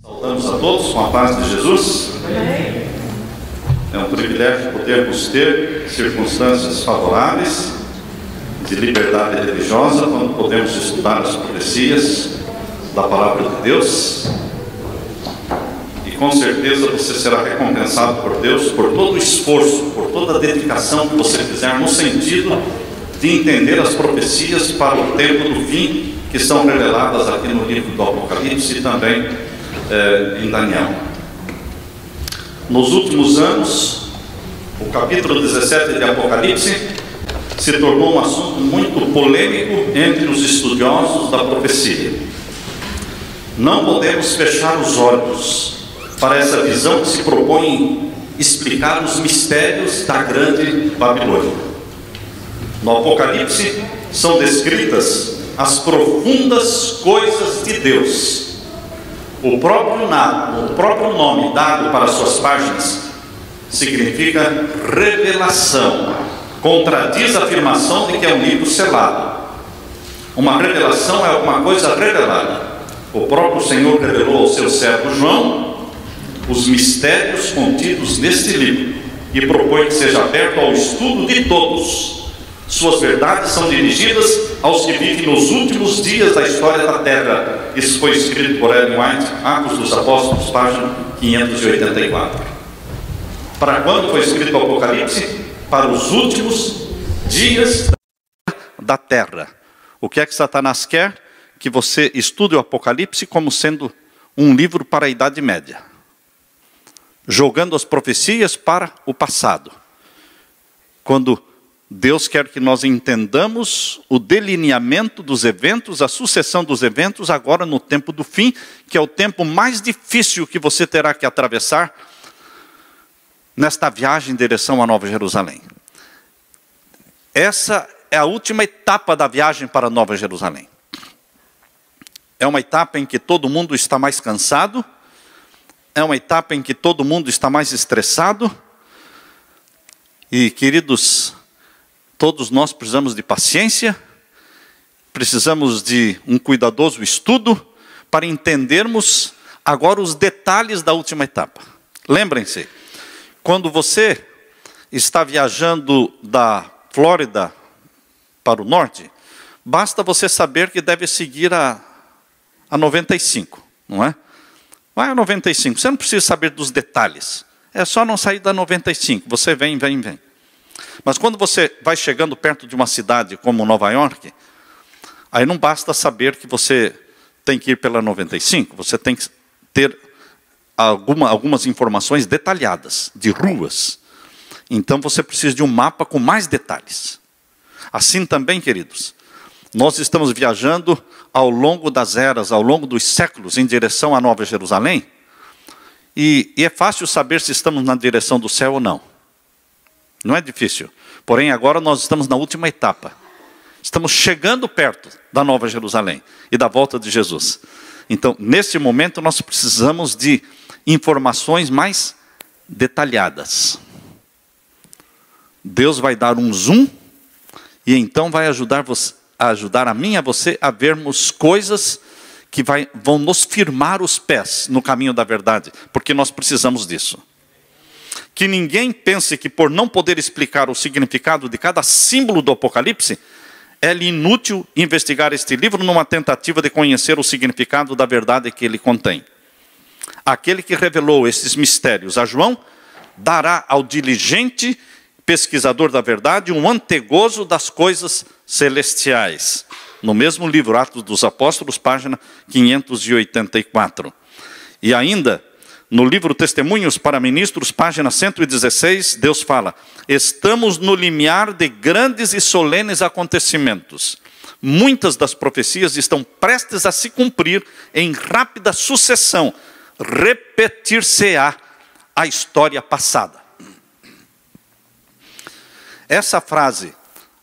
Saudamos a todos com a paz de Jesus. É um privilégio podermos ter circunstâncias favoráveis de liberdade religiosa quando podemos estudar as profecias da palavra de Deus. E com certeza você será recompensado por Deus por todo o esforço, por toda a dedicação que você fizer no sentido de entender as profecias para o tempo do fim que estão reveladas aqui no livro do Apocalipse e também em Daniel. Nos últimos anos, o capítulo 17 de Apocalipse se tornou um assunto muito polêmico entre os estudiosos da profecia. Não podemos fechar os olhos para essa visão que se propõe explicar os mistérios da grande Babilônia. No Apocalipse são descritas as profundas coisas de Deus. O próprio nome dado para suas páginas significa revelação. Contradiz a afirmação de que é um livro selado. Uma revelação é alguma coisa revelada. O próprio Senhor revelou ao seu servo João os mistérios contidos neste livro e propõe que seja aberto ao estudo de todos. Suas verdades são dirigidas aos que vivem nos últimos dias da história da Terra. Isso foi escrito por Ellen White, Atos dos Apóstolos, página 584. Para quando foi escrito o Apocalipse? Para os últimos dias da Terra. O que é que Satanás quer? Que você estude o Apocalipse como sendo um livro para a Idade Média, jogando as profecias para o passado, quando Deus quer que nós entendamos o delineamento dos eventos, a sucessão dos eventos, agora no tempo do fim, que é o tempo mais difícil que você terá que atravessar nesta viagem em direção à Nova Jerusalém. Essa é a última etapa da viagem para a Nova Jerusalém. É uma etapa em que todo mundo está mais cansado, é uma etapa em que todo mundo está mais estressado, e queridos, todos nós precisamos de paciência, precisamos de um cuidadoso estudo para entendermos agora os detalhes da última etapa. Lembrem-se, quando você está viajando da Flórida para o norte, basta você saber que deve seguir a 95, não é? Vai a 95, você não precisa saber dos detalhes, é só não sair da 95, você vem. Mas quando você vai chegando perto de uma cidade como Nova York, aí não basta saber que você tem que ir pela 95, você tem que ter algumas informações detalhadas, de ruas. Então você precisa de um mapa com mais detalhes. Assim também, queridos, nós estamos viajando ao longo das eras, ao longo dos séculos, em direção à Nova Jerusalém, e é fácil saber se estamos na direção do céu ou não. Não é difícil. Porém, agora nós estamos na última etapa. Estamos chegando perto da Nova Jerusalém e da volta de Jesus. Então, nesse momento, nós precisamos de informações mais detalhadas. Deus vai dar um zoom e então vai ajudar a mim e a você a vermos coisas que vão nos firmar os pés no caminho da verdade, porque nós precisamos disso. Que ninguém pense que por não poder explicar o significado de cada símbolo do Apocalipse, é inútil investigar este livro numa tentativa de conhecer o significado da verdade que ele contém. Aquele que revelou esses mistérios a João, dará ao diligente pesquisador da verdade um antegozo das coisas celestiais. No mesmo livro, Atos dos Apóstolos, página 584. E ainda, no livro Testemunhos para Ministros, página 116, Deus fala: estamos no limiar de grandes e solenes acontecimentos. Muitas das profecias estão prestes a se cumprir em rápida sucessão. Repetir-se-á a história passada. Essa frase,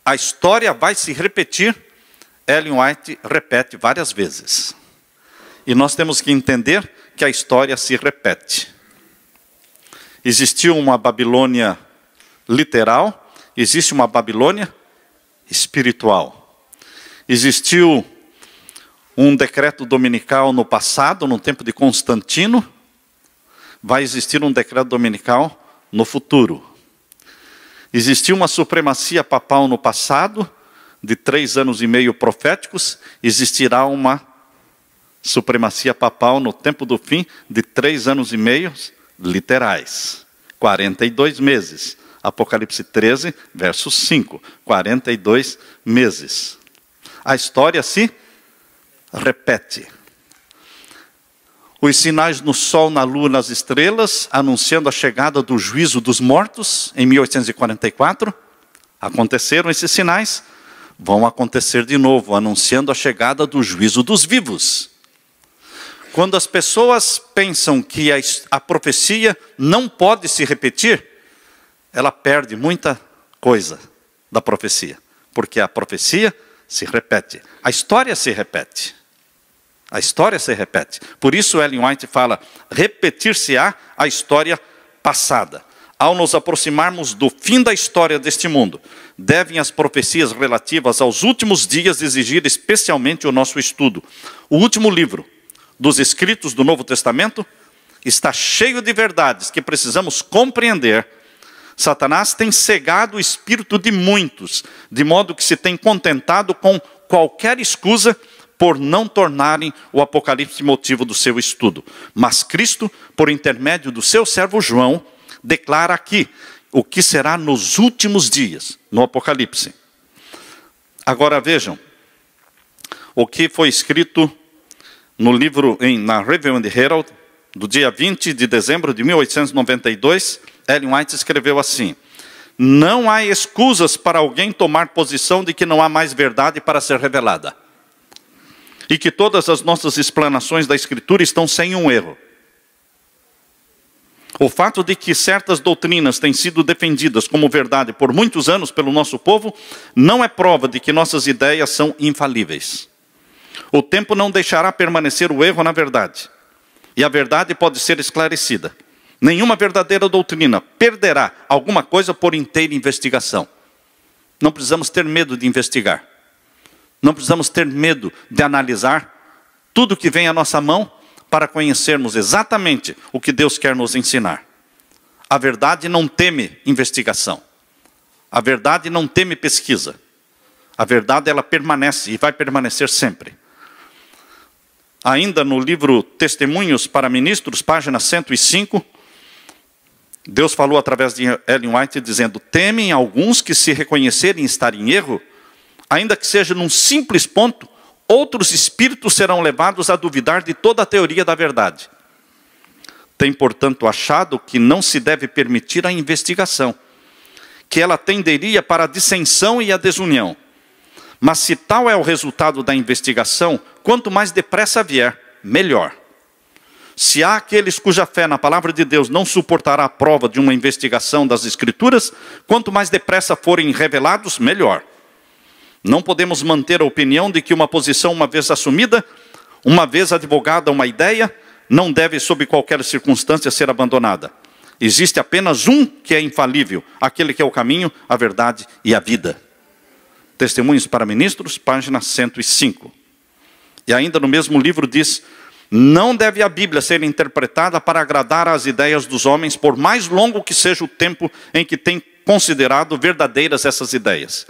a história vai se repetir, Ellen White repete várias vezes. E nós temos que entender que a história se repete. Existiu uma Babilônia literal, existe uma Babilônia espiritual. Existiu um decreto dominical no passado, no tempo de Constantino, vai existir um decreto dominical no futuro. Existiu uma supremacia papal no passado, de 3 anos e meio proféticos, existirá uma supremacia papal no tempo do fim, de 3 anos e meio literais. 42 meses. Apocalipse 13, verso 5. 42 meses. A história se repete. Os sinais no sol, na lua, nas estrelas, anunciando a chegada do juízo dos mortos, em 1844. Aconteceram esses sinais, vão acontecer de novo, anunciando a chegada do juízo dos vivos. Quando as pessoas pensam que a profecia não pode se repetir, ela perde muita coisa da profecia. Porque a profecia se repete. A história se repete. A história se repete. Por isso Ellen White fala, repetir-se-á a história passada. Ao nos aproximarmos do fim da história deste mundo, devem as profecias relativas aos últimos dias exigir especialmente o nosso estudo. O último livro dos escritos do Novo Testamento está cheio de verdades que precisamos compreender. Satanás tem cegado o espírito de muitos, de modo que se tem contentado com qualquer escusa por não tornarem o Apocalipse motivo do seu estudo. Mas Cristo, por intermédio do seu servo João, declara aqui o que será nos últimos dias, no Apocalipse. Agora vejam, o que foi escrito no livro, na Review and Herald, do dia 20 de dezembro de 1892, Ellen White escreveu assim: não há escusas para alguém tomar posição de que não há mais verdade para ser revelada. E que todas as nossas explanações da Escritura estão sem um erro. O fato de que certas doutrinas têm sido defendidas como verdade por muitos anos pelo nosso povo, não é prova de que nossas ideias são infalíveis. O tempo não deixará permanecer o erro na verdade. E a verdade pode ser esclarecida. Nenhuma verdadeira doutrina perderá alguma coisa por inteira investigação. Não precisamos ter medo de investigar. Não precisamos ter medo de analisar tudo que vem à nossa mão para conhecermos exatamente o que Deus quer nos ensinar. A verdade não teme investigação. A verdade não teme pesquisa. A verdade, ela permanece e vai permanecer sempre. Ainda no livro Testemunhos para Ministros, página 105, Deus falou através de Ellen White dizendo: temem alguns que, se reconhecerem estar em erro, ainda que seja num simples ponto, outros espíritos serão levados a duvidar de toda a teoria da verdade. Tem, portanto, achado que não se deve permitir a investigação, que ela tenderia para a dissensão e a desunião. Mas se tal é o resultado da investigação, quanto mais depressa vier, melhor. Se há aqueles cuja fé na palavra de Deus não suportará a prova de uma investigação das Escrituras, quanto mais depressa forem revelados, melhor. Não podemos manter a opinião de que uma posição uma vez assumida, uma vez advogada uma ideia, não deve sob qualquer circunstância ser abandonada. Existe apenas um que é infalível, aquele que é o caminho, a verdade e a vida. Testemunhos para Ministros, página 105. E ainda no mesmo livro diz: não deve a Bíblia ser interpretada para agradar às ideias dos homens, por mais longo que seja o tempo em que tem considerado verdadeiras essas ideias.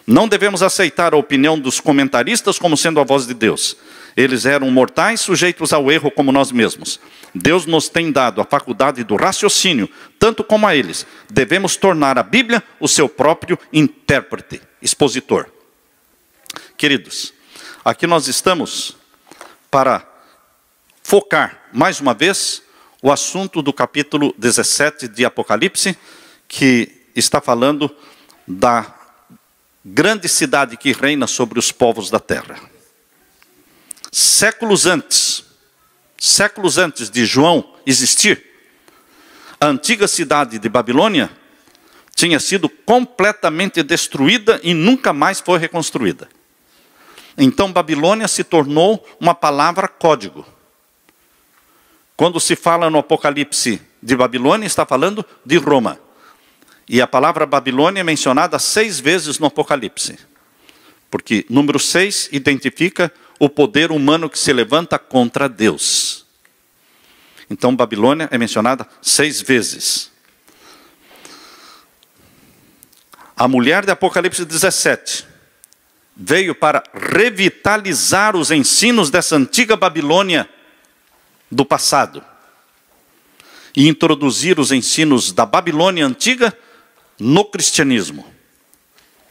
Não devemos aceitar a opinião dos comentaristas como sendo a voz de Deus. Eles eram mortais, sujeitos ao erro como nós mesmos. Deus nos tem dado a faculdade do raciocínio, tanto como a eles. Devemos tornar a Bíblia o seu próprio intérprete, expositor. Queridos, aqui nós estamos para focar, mais uma vez, o assunto do capítulo 17 de Apocalipse, que está falando da grande cidade que reina sobre os povos da terra. Séculos antes de João existir, a antiga cidade de Babilônia tinha sido completamente destruída e nunca mais foi reconstruída. Então Babilônia se tornou uma palavra código. Quando se fala no Apocalipse de Babilônia, está falando de Roma. E a palavra Babilônia é mencionada 6 vezes no Apocalipse. Porque número 6 identifica o poder humano que se levanta contra Deus. Então Babilônia é mencionada 6 vezes. A mulher de Apocalipse 17 veio para revitalizar os ensinos dessa antiga Babilônia do passado e introduzir os ensinos da Babilônia antiga no cristianismo.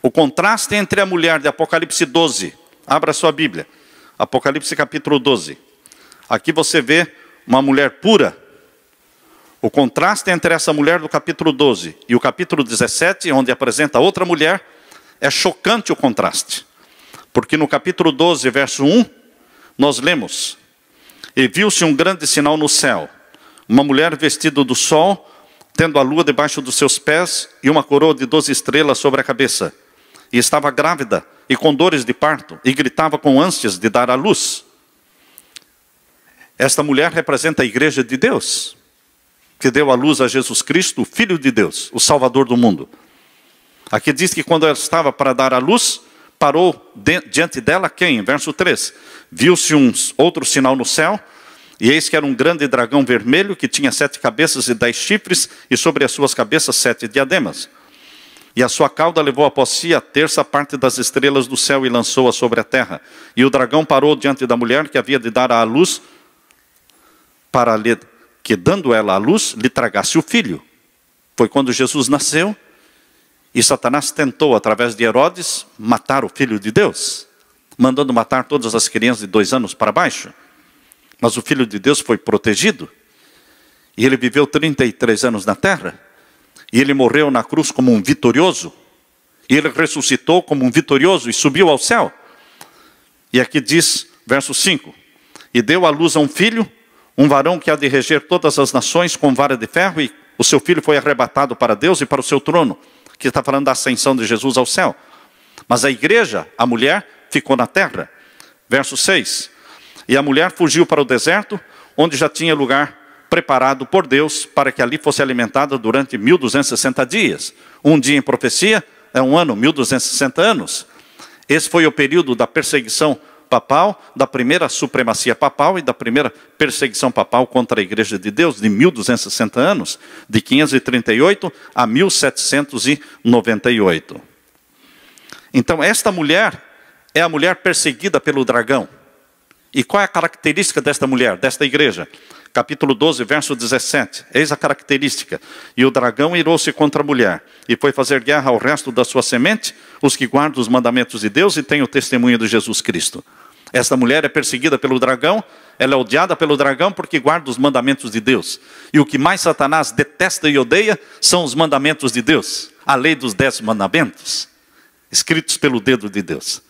O contraste entre a mulher de Apocalipse 12, abra sua Bíblia, Apocalipse capítulo 12. Aqui você vê uma mulher pura. O contraste entre essa mulher do capítulo 12 e o capítulo 17, onde apresenta outra mulher, é chocante o contraste. Porque no capítulo 12, verso 1, nós lemos: e viu-se um grande sinal no céu, uma mulher vestida do sol, tendo a lua debaixo dos seus pés e uma coroa de 12 estrelas sobre a cabeça. E estava grávida e com dores de parto, e gritava com ânsias de dar à luz. Esta mulher representa a igreja de Deus, que deu à luz a Jesus Cristo, o Filho de Deus, o Salvador do mundo. Aqui diz que quando ela estava para dar à luz, parou diante dela quem? Verso 3. Viu-se outro sinal no céu, e eis que era um grande dragão vermelho, que tinha 7 cabeças e 10 chifres, e sobre as suas cabeças 7 diademas. E a sua cauda levou após si a terça parte das estrelas do céu, e lançou-a sobre a terra. E o dragão parou diante da mulher que havia de dar à luz, para que dando ela à luz, lhe tragasse o filho. Foi quando Jesus nasceu, e Satanás tentou, através de Herodes, matar o Filho de Deus, mandando matar todas as crianças de 2 anos para baixo. Mas o Filho de Deus foi protegido, e ele viveu 33 anos na terra, e ele morreu na cruz como um vitorioso, e ele ressuscitou como um vitorioso, e subiu ao céu. E aqui diz, verso 5, e deu à luz a um filho, um varão que há de reger todas as nações com vara de ferro, e o seu filho foi arrebatado para Deus e para o seu trono. Que está falando da ascensão de Jesus ao céu. Mas a igreja, a mulher, ficou na terra. Verso 6. E a mulher fugiu para o deserto, onde já tinha lugar preparado por Deus, para que ali fosse alimentada durante 1260 dias. Um dia em profecia é um ano, 1260 anos. Esse foi o período da perseguição papal, da primeira supremacia papal e da primeira perseguição papal contra a igreja de Deus, de 1260 anos, de 538 a 1798. Então esta mulher é a mulher perseguida pelo dragão. E qual é a característica desta mulher, desta igreja? Capítulo 12, verso 17. Eis a característica. E o dragão irou-se contra a mulher, e foi fazer guerra ao resto da sua semente, os que guardam os mandamentos de Deus e têm o testemunho de Jesus Cristo. Esta mulher é perseguida pelo dragão, ela é odiada pelo dragão porque guarda os mandamentos de Deus. E o que mais Satanás detesta e odeia são os mandamentos de Deus. A lei dos 10 mandamentos, escritos pelo dedo de Deus.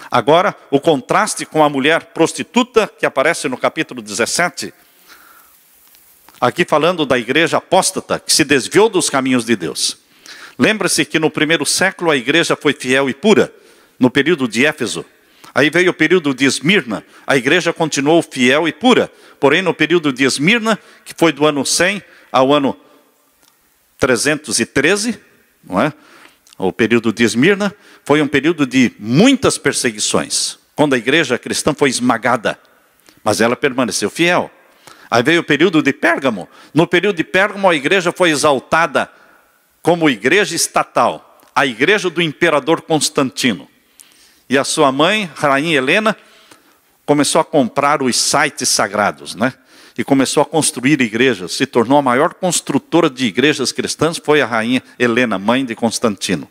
Agora, o contraste com a mulher prostituta, que aparece no capítulo 17, aqui falando da igreja apóstata, que se desviou dos caminhos de Deus. Lembra-se que no primeiro século a igreja foi fiel e pura, no período de Éfeso. Aí veio o período de Esmirna, a igreja continuou fiel e pura. Porém, no período de Esmirna, que foi do ano 100 ao ano 313, não é? O período de Esmirna foi um período de muitas perseguições, quando a igreja cristã foi esmagada, mas ela permaneceu fiel. Aí veio o período de Pérgamo. No período de Pérgamo, a igreja foi exaltada como igreja estatal, a igreja do imperador Constantino. E a sua mãe, Rainha Helena, começou a comprar os sites sagrados, né? E começou a construir igrejas. Se tornou a maior construtora de igrejas cristãs, foi a Rainha Helena, mãe de Constantino.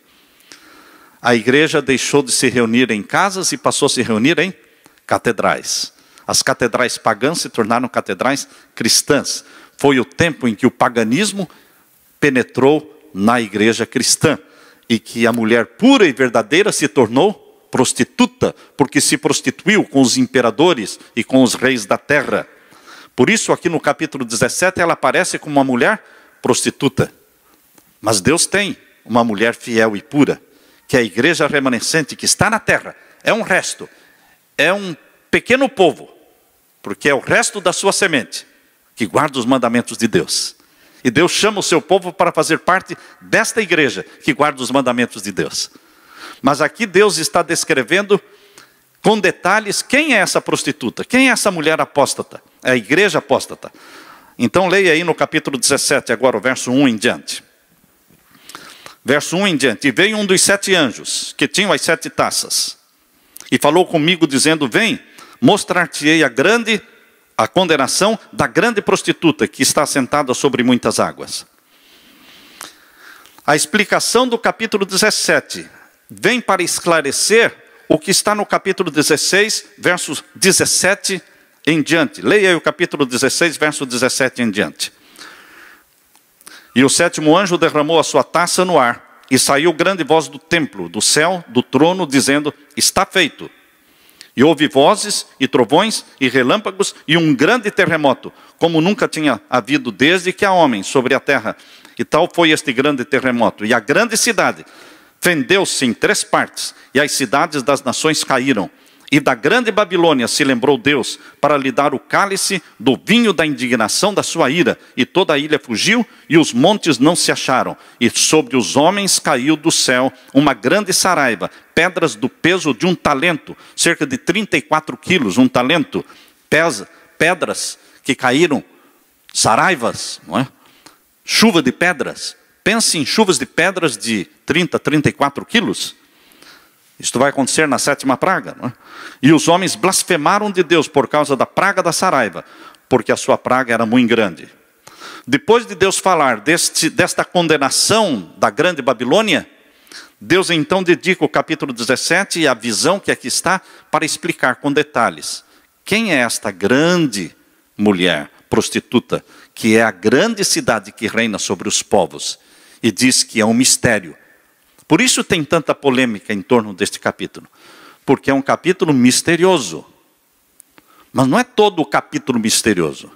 A igreja deixou de se reunir em casas e passou a se reunir em catedrais. As catedrais pagãs se tornaram catedrais cristãs. Foi o tempo em que o paganismo penetrou na igreja cristã. E que a mulher pura e verdadeira se tornou prostituta, porque se prostituiu com os imperadores e com os reis da terra. Por isso aqui no capítulo 17 ela aparece como uma mulher prostituta. Mas Deus tem uma mulher fiel e pura, que é a igreja remanescente que está na terra. É um resto, é um pequeno povo, porque é o resto da sua semente, que guarda os mandamentos de Deus. E Deus chama o seu povo para fazer parte desta igreja, que guarda os mandamentos de Deus. Mas aqui Deus está descrevendo com detalhes, quem é essa prostituta? Quem é essa mulher apóstata? É a igreja apóstata. Então leia aí no capítulo 17, agora o verso 1 em diante. Verso 1 em diante. E veio um dos 7 anjos, que tinham as 7 taças, e falou comigo, dizendo: vem, mostrar-te-ei a condenação da grande prostituta, que está sentada sobre muitas águas. A explicação do capítulo 17 vem para esclarecer o que está no capítulo 16, versos 17 em diante. Leia aí o capítulo 16, verso 17 em diante. E o 7º anjo derramou a sua taça no ar, e saiu grande voz do templo, do céu, do trono, dizendo: está feito. E houve vozes, e trovões, e relâmpagos, e um grande terremoto, como nunca tinha havido desde que há homem sobre a terra. E tal foi este grande terremoto. E a grande cidade fendeu-se em 3 partes, e as cidades das nações caíram. E da grande Babilônia se lembrou Deus, para lhe dar o cálice do vinho da indignação da sua ira. E toda a ilha fugiu, e os montes não se acharam. E sobre os homens caiu do céu uma grande saraiva, pedras do peso de 1 talento, cerca de 34 quilos, 1 talento, pedras que caíram, saraivas, não é? Chuva de pedras. Pense em chuvas de pedras de 30, 34 quilos. Isto vai acontecer na 7ª praga. Não é? E os homens blasfemaram de Deus por causa da praga da saraiva, porque a sua praga era muito grande. Depois de Deus falar desta condenação da grande Babilônia, Deus então dedica o capítulo 17 e a visão que aqui está para explicar com detalhes quem é esta grande mulher prostituta, que é a grande cidade que reina sobre os povos, e diz que é um mistério. Por isso tem tanta polêmica em torno deste capítulo, porque é um capítulo misterioso. Mas não é todo o capítulo misterioso.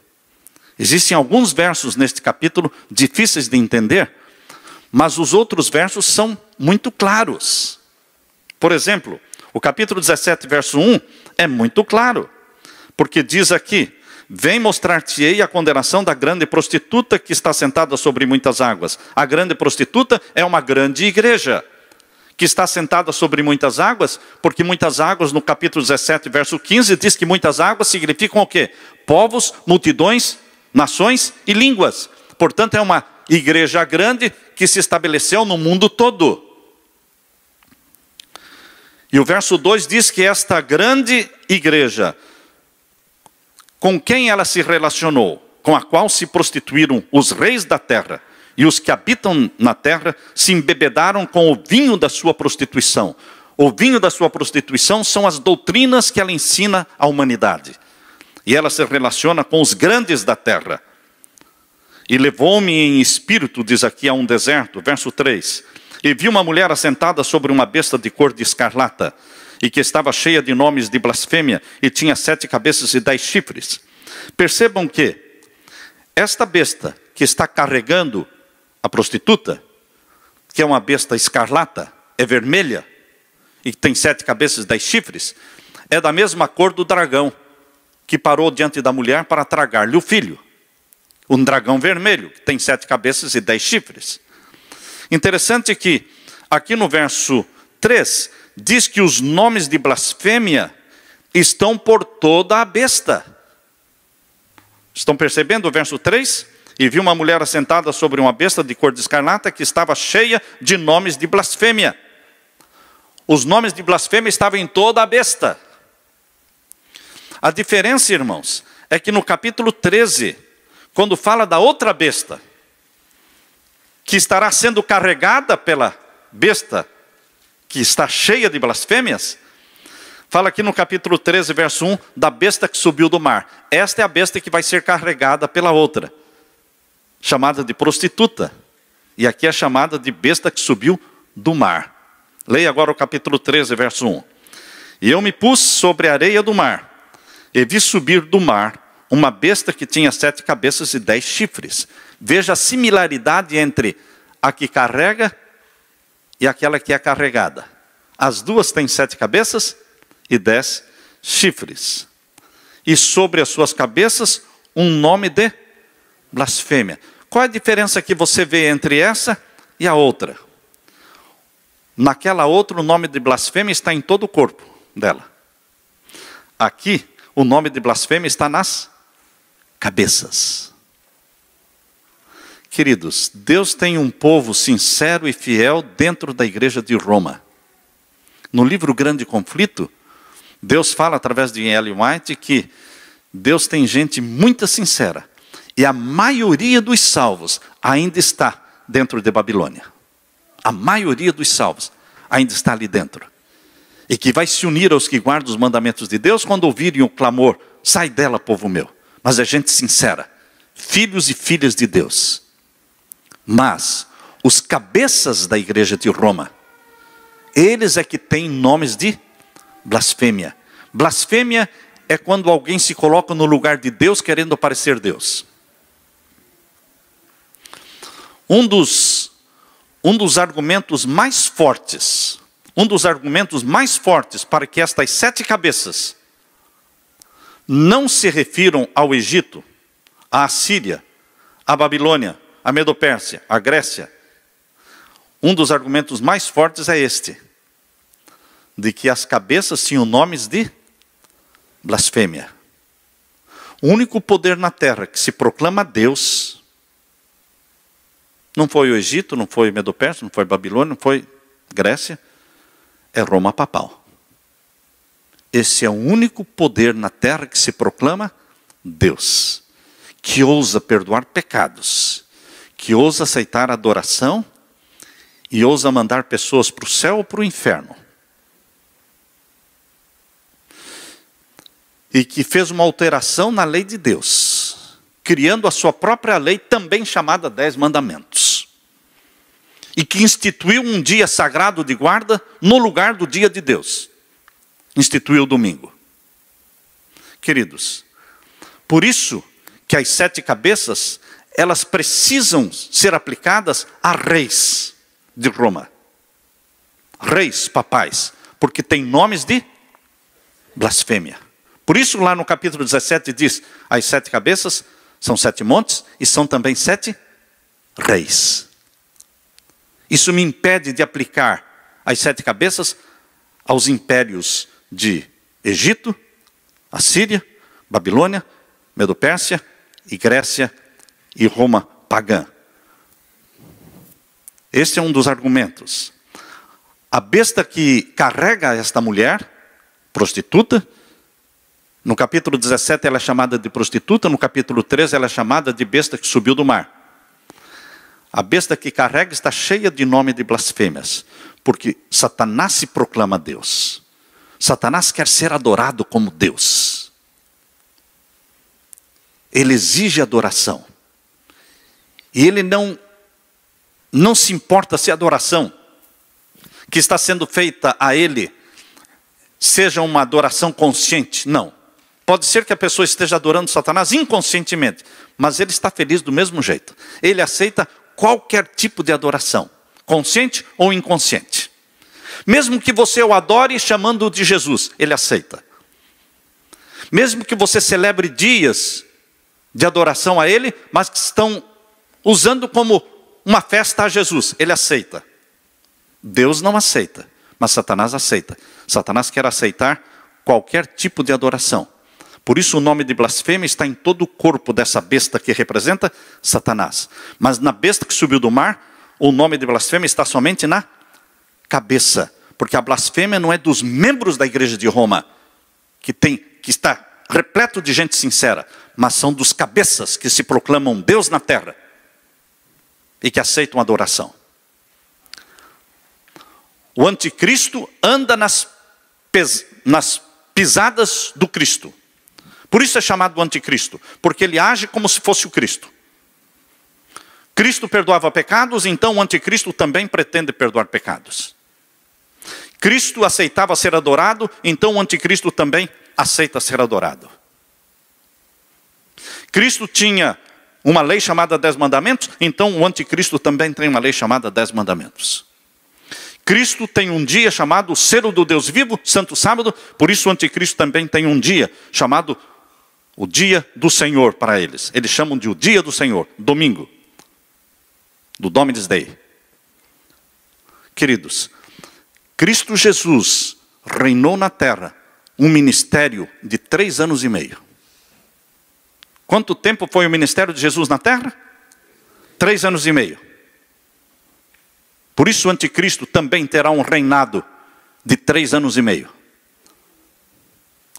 Existem alguns versos neste capítulo difíceis de entender, mas os outros versos são muito claros. Por exemplo, o capítulo 17, verso 1 é muito claro, porque diz aqui: vem mostrar-te-ei a condenação da grande prostituta que está sentada sobre muitas águas. A grande prostituta é uma grande igreja, que está sentada sobre muitas águas, porque muitas águas, no capítulo 17, verso 15, diz que muitas águas significam o quê? Povos, multidões, nações e línguas. Portanto, é uma igreja grande que se estabeleceu no mundo todo. E o verso 2 diz que esta grande igreja, com quem ela se relacionou, com a qual se prostituíram os reis da terra, e os que habitam na terra se embebedaram com o vinho da sua prostituição. O vinho da sua prostituição são as doutrinas que ela ensina à humanidade. E ela se relaciona com os grandes da terra. E levou-me em espírito, diz aqui, a um deserto, verso 3. E vi uma mulher assentada sobre uma besta de cor de escarlata, e que estava cheia de nomes de blasfêmia, e tinha 7 cabeças e 10 chifres. Percebam que esta besta que está carregando a prostituta, que é uma besta escarlata, é vermelha, e tem 7 cabeças e 10 chifres, é da mesma cor do dragão, que parou diante da mulher para tragar-lhe o filho. Um dragão vermelho, que tem 7 cabeças e 10 chifres. Interessante que, aqui no verso 3, diz que os nomes de blasfêmia estão por toda a besta. Estão percebendo o verso 3? E viu uma mulher assentada sobre uma besta de cor de escarlata, que estava cheia de nomes de blasfêmia. Os nomes de blasfêmia estavam em toda a besta. A diferença, irmãos, é que no capítulo 13, quando fala da outra besta, que estará sendo carregada pela besta, que está cheia de blasfêmias, fala aqui no capítulo 13, verso 1, da besta que subiu do mar. Esta é a besta que vai ser carregada pela outra, chamada de prostituta. E aqui é chamada de besta que subiu do mar. Leia agora o capítulo 13, verso 1. E eu me pus sobre a areia do mar, e vi subir do mar uma besta que tinha 7 cabeças e 10 chifres. Veja a similaridade entre a que carrega e aquela que é carregada. As duas têm 7 cabeças e 10 chifres. E sobre as suas cabeças um nome de blasfêmia. Qual é a diferença que você vê entre essa e a outra? Naquela outra, o nome de blasfêmia está em todo o corpo dela. Aqui, o nome de blasfêmia está nas cabeças. Queridos, Deus tem um povo sincero e fiel dentro da igreja de Roma. No livro Grande Conflito, Deus fala através de Ellen White que Deus tem gente muito sincera. E a maioria dos salvos ainda está dentro de Babilônia. A maioria dos salvos ainda está ali dentro. E que vai se unir aos que guardam os mandamentos de Deus quando ouvirem o clamor: sai dela, povo meu. Mas é gente sincera, filhos e filhas de Deus. Mas os cabeças da igreja de Roma, eles é que têm nomes de blasfêmia. Blasfêmia é quando alguém se coloca no lugar de Deus querendo parecer Deus. Um dos argumentos mais fortes, para que estas 7 cabeças não se refiram ao Egito, à Assíria, à Babilônia, à Medo-Pérsia, à Grécia, um dos argumentos mais fortes é este: de que as cabeças tinham nomes de blasfêmia. O único poder na terra que se proclama Deus não foi o Egito, não foi Medo-Pérsia, não foi Babilônia, não foi Grécia, é Roma papal. Esse é o único poder na terra que se proclama Deus, que ousa perdoar pecados, que ousa aceitar adoração e ousa mandar pessoas para o céu ou para o inferno. E que fez uma alteração na lei de Deus, criando a sua própria lei, também chamada 10 Mandamentos. E que instituiu um dia sagrado de guarda no lugar do dia de Deus. Instituiu o domingo. Queridos, por isso que as 7 cabeças, elas precisam ser aplicadas a reis de Roma. Reis papais, porque tem nomes de blasfêmia. Por isso lá no capítulo 17 diz, as 7 cabeças são 7 montes e são também 7 reis. Isso me impede de aplicar as 7 cabeças aos impérios de Egito, Assíria, Babilônia, Medo-Pérsia e Grécia e Roma pagã. Este é um dos argumentos. A besta que carrega esta mulher, prostituta, no capítulo 17 ela é chamada de prostituta, no capítulo 13 ela é chamada de besta que subiu do mar. A besta que carrega está cheia de nome de blasfêmias, porque Satanás se proclama Deus. Satanás quer ser adorado como Deus. Ele exige adoração. E ele não se importa se a adoração que está sendo feita a ele seja uma adoração consciente. Não. Pode ser que a pessoa esteja adorando Satanás inconscientemente, mas ele está feliz do mesmo jeito. Ele aceita qualquer tipo de adoração, consciente ou inconsciente. Mesmo que você o adore chamando-o de Jesus, ele aceita. Mesmo que você celebre dias de adoração a ele, mas que estão usando como uma festa a Jesus, ele aceita. Deus não aceita, mas Satanás aceita. Satanás quer aceitar qualquer tipo de adoração. Por isso o nome de blasfêmia está em todo o corpo dessa besta que representa Satanás. Mas na besta que subiu do mar, o nome de blasfêmia está somente na cabeça. Porque a blasfêmia não é dos membros da igreja de Roma, que está repleto de gente sincera, mas são dos cabeças que se proclamam Deus na terra e que aceitam adoração. O anticristo anda nas pisadas do Cristo. Por isso é chamado anticristo, porque ele age como se fosse o Cristo. Cristo perdoava pecados, então o anticristo também pretende perdoar pecados. Cristo aceitava ser adorado, então o anticristo também aceita ser adorado. Cristo tinha uma lei chamada 10 mandamentos, então o anticristo também tem uma lei chamada 10 mandamentos. Cristo tem um dia chamado Selo do Deus Vivo, Santo Sábado, por isso o anticristo também tem um dia chamado o dia do Senhor para eles. Eles chamam de o dia do Senhor, domingo, do Dominus Dei. Queridos, Cristo Jesus reinou na terra um ministério de 3 anos e meio. Quanto tempo foi o ministério de Jesus na terra? 3 anos e meio. Por isso o anticristo também terá um reinado de 3 anos e meio.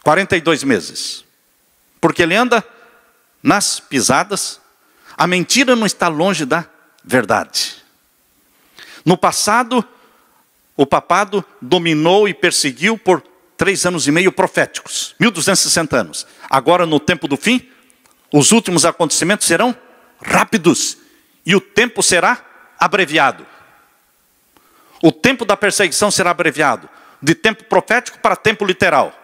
42 meses. Porque ele anda nas pisadas. A mentira não está longe da verdade. No passado, o papado dominou e perseguiu por 3 anos e meio proféticos. 1260 anos. Agora, no tempo do fim, os últimos acontecimentos serão rápidos. E o tempo será abreviado. O tempo da perseguição será abreviado. De tempo profético para tempo literal.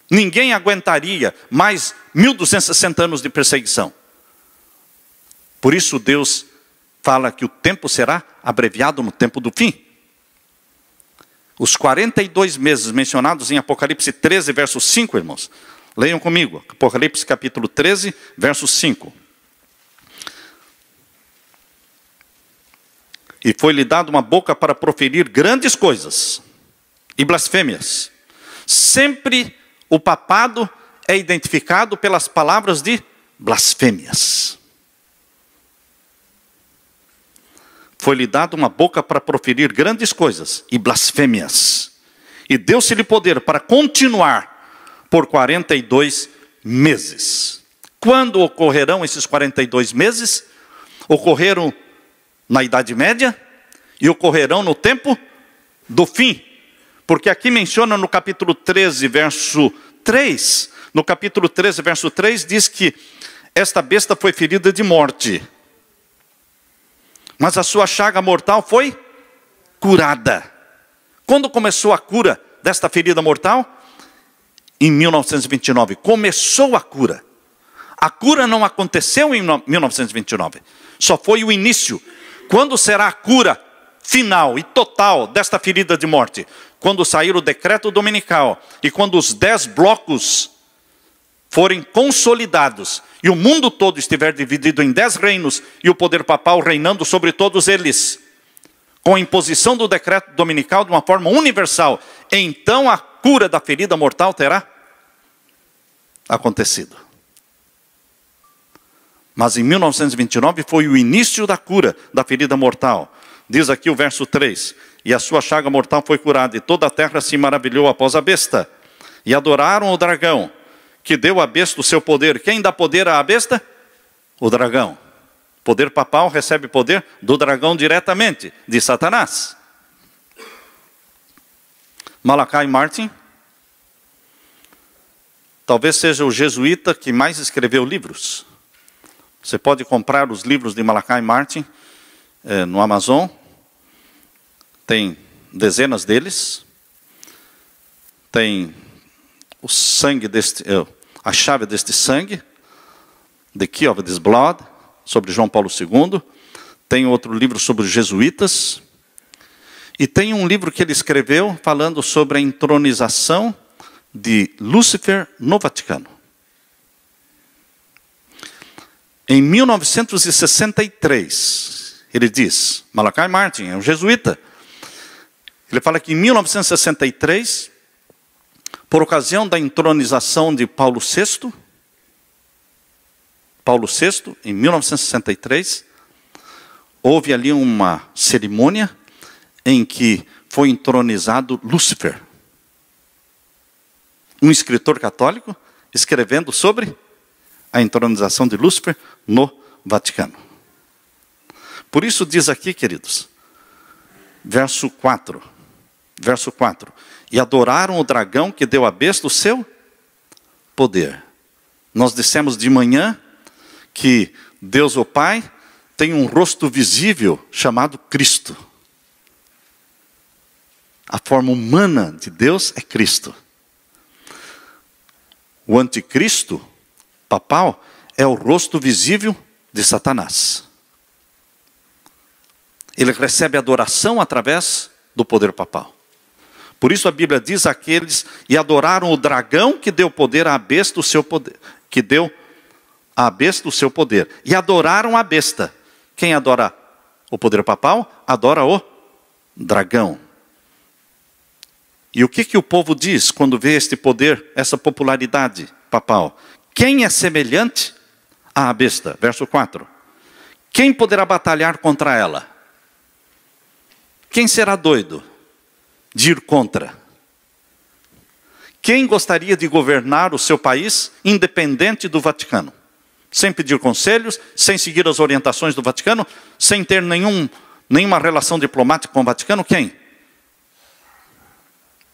Ninguém aguentaria mais 1260 anos de perseguição. Por isso Deus fala que o tempo será abreviado no tempo do fim. Os 42 meses mencionados em Apocalipse 13, verso 5, irmãos. Leiam comigo, Apocalipse capítulo 13, verso 5. E foi-lhe dado uma boca para proferir grandes coisas e blasfêmias. Sempre o papado é identificado pelas palavras de blasfêmias. Foi-lhe dado uma boca para proferir grandes coisas e blasfêmias. E deu-se-lhe poder para continuar por 42 meses. Quando ocorrerão esses 42 meses? Ocorreram na Idade Média e ocorrerão no tempo do fim. Porque aqui menciona no capítulo 13, verso 3. No capítulo 13, verso 3, diz que esta besta foi ferida de morte. Mas a sua chaga mortal foi curada. Quando começou a cura desta ferida mortal? Em 1929. Começou a cura. A cura não aconteceu em 1929. Só foi o início. Quando será a cura final e total desta ferida de morte? Quando sair o decreto dominical e quando os 10 blocos forem consolidados e o mundo todo estiver dividido em 10 reinos e o poder papal reinando sobre todos eles, com a imposição do decreto dominical de uma forma universal, então a cura da ferida mortal terá acontecido. Mas em 1929 foi o início da cura da ferida mortal. Diz aqui o verso 3, e a sua chaga mortal foi curada, e toda a terra se maravilhou após a besta, e adoraram o dragão, que deu à besta o seu poder. Quem dá poder à besta? O dragão. Poder papal recebe poder do dragão diretamente, de Satanás. Malachi Martin, talvez seja o jesuíta que mais escreveu livros. Você pode comprar os livros de Malachi Martin no Amazon. Tem dezenas deles. Tem o sangue a chave deste sangue, The Key of this Blood, sobre João Paulo II. Tem outro livro sobre os jesuítas. E tem um livro que ele escreveu falando sobre a entronização de Lúcifer no Vaticano. Em 1963, ele diz, Malachi Martin é um jesuíta, ele fala que em 1963, por ocasião da entronização de Paulo VI, em 1963, houve ali uma cerimônia em que foi entronizado Lúcifer. Um escritor católico escrevendo sobre a entronização de Lúcifer no Vaticano. Por isso diz aqui, queridos, verso 4, e adoraram o dragão que deu à besta o seu poder. Nós dissemos de manhã que Deus, o Pai, tem um rosto visível chamado Cristo. A forma humana de Deus é Cristo. O anticristo papal é o rosto visível de Satanás. Ele recebe adoração através do poder papal. Por isso a Bíblia diz aqueles, e adoraram o dragão que deu poder à besta o seu poder, que deu à besta o seu poder. E adoraram a besta. Quem adora o poder papal, adora o dragão. E o que o povo diz quando vê este poder, essa popularidade papal? Quem é semelhante à besta? Verso 4. Quem poderá batalhar contra ela? Quem será doido de ir contra? Quem gostaria de governar o seu país independente do Vaticano? Sem pedir conselhos, sem seguir as orientações do Vaticano, sem ter nenhuma relação diplomática com o Vaticano? Quem?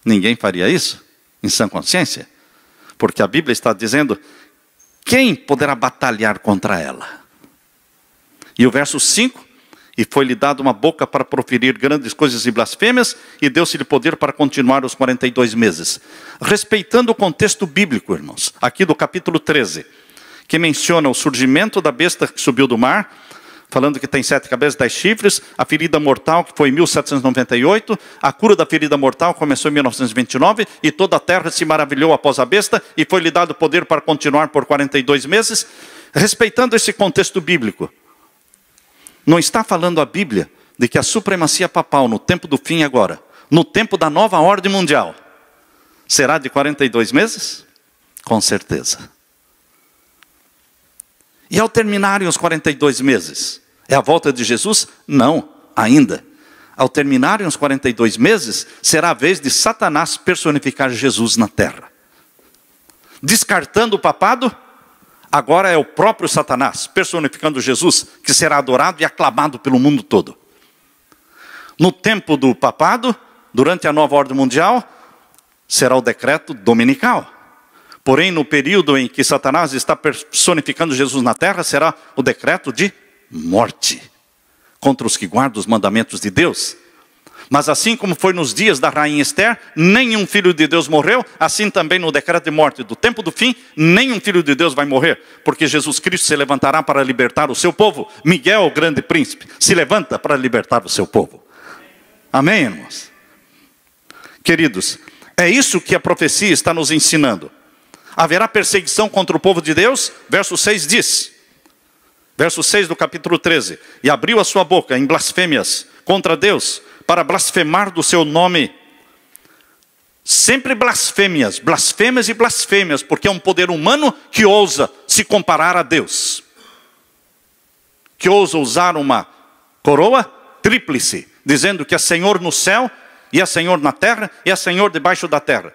Ninguém faria isso, em sã consciência, porque a Bíblia está dizendo, quem poderá batalhar contra ela? E o verso 5, e foi-lhe dado uma boca para proferir grandes coisas e blasfêmias, e deu-se-lhe poder para continuar os 42 meses. Respeitando o contexto bíblico, irmãos, aqui do capítulo 13, que menciona o surgimento da besta que subiu do mar, falando que tem 7 cabeças, 10 chifres, a ferida mortal que foi em 1798, a cura da ferida mortal começou em 1929, e toda a terra se maravilhou após a besta, e foi-lhe dado poder para continuar por 42 meses, respeitando esse contexto bíblico. Não está falando a Bíblia de que a supremacia papal no tempo do fim agora, no tempo da nova ordem mundial, será de 42 meses? Com certeza. E ao terminarem os 42 meses, é a volta de Jesus? Não, ainda. Ao terminarem os 42 meses, será a vez de Satanás personificar Jesus na terra. Descartando o papado, agora é o próprio Satanás personificando Jesus, que será adorado e aclamado pelo mundo todo. No tempo do papado, durante a nova ordem mundial, será o decreto dominical. Porém, no período em que Satanás está personificando Jesus na terra, será o decreto de morte contra os que guardam os mandamentos de Deus. Mas assim como foi nos dias da rainha Esther, nenhum filho de Deus morreu, assim também no decreto de morte do tempo do fim, nenhum filho de Deus vai morrer, porque Jesus Cristo se levantará para libertar o seu povo. Miguel, o grande príncipe, se levanta para libertar o seu povo. Amém, irmãos? Queridos, é isso que a profecia está nos ensinando. Haverá perseguição contra o povo de Deus? Verso 6 diz, verso 6 do capítulo 13, e abriu a sua boca em blasfêmias contra Deus, para blasfemar do seu nome. Sempre blasfêmias, blasfêmias e blasfêmias, porque é um poder humano que ousa se comparar a Deus. Que ousa usar uma coroa tríplice, dizendo que é Senhor no céu, e é Senhor na terra, e é Senhor debaixo da terra.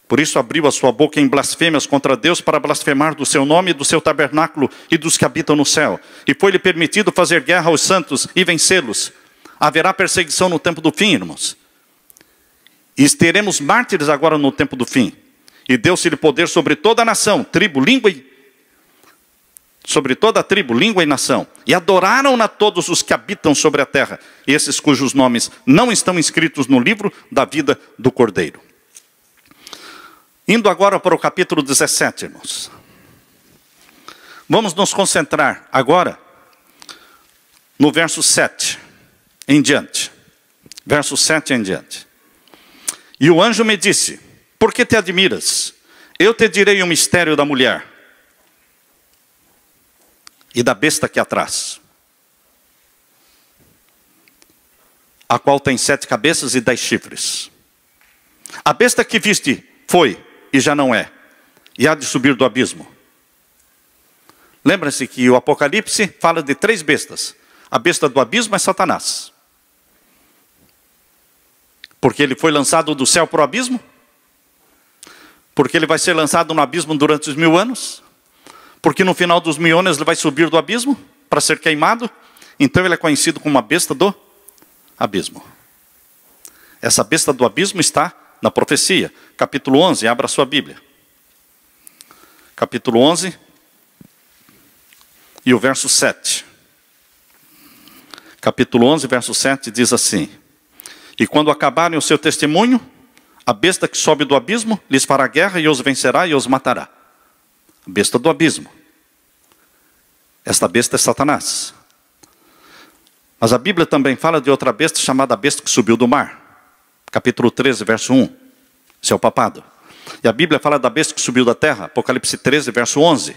Por isso abriu a sua boca em blasfêmias contra Deus para blasfemar do seu nome, do seu tabernáculo e dos que habitam no céu. E foi-lhe permitido fazer guerra aos santos e vencê-los. Haverá perseguição no tempo do fim, irmãos. E teremos mártires agora no tempo do fim. E deu-se-lhe poder sobre toda a nação, tribo, língua e... sobre toda a tribo, língua e nação. E adoraram-na todos os que habitam sobre a terra, esses cujos nomes não estão inscritos no livro da vida do Cordeiro. Indo agora para o capítulo 17, irmãos. Vamos nos concentrar agora no verso 7 em diante. Verso 7 em diante. E o anjo me disse, por que te admiras? Eu te direi o mistério da mulher e da besta que a traz, a qual tem 7 cabeças e 10 chifres. A besta que viste foi e já não é, e há de subir do abismo. Lembra-se que o Apocalipse fala de 3 bestas. A besta do abismo é Satanás, porque ele foi lançado do céu para o abismo, porque ele vai ser lançado no abismo durante os 1000 anos, porque no final dos 1000 anos ele vai subir do abismo para ser queimado. Então ele é conhecido como a besta do abismo. Essa besta do abismo está na profecia, capítulo 11, abra sua Bíblia. Capítulo 11 e o verso 7. Capítulo 11, verso 7 diz assim: e quando acabarem o seu testemunho, a besta que sobe do abismo lhes fará guerra e os vencerá e os matará. A besta do abismo. Esta besta é Satanás. Mas a Bíblia também fala de outra besta chamada besta que subiu do mar. Capítulo 13, verso 1. Esse é o papado. E a Bíblia fala da besta que subiu da terra. Apocalipse 13, verso 11.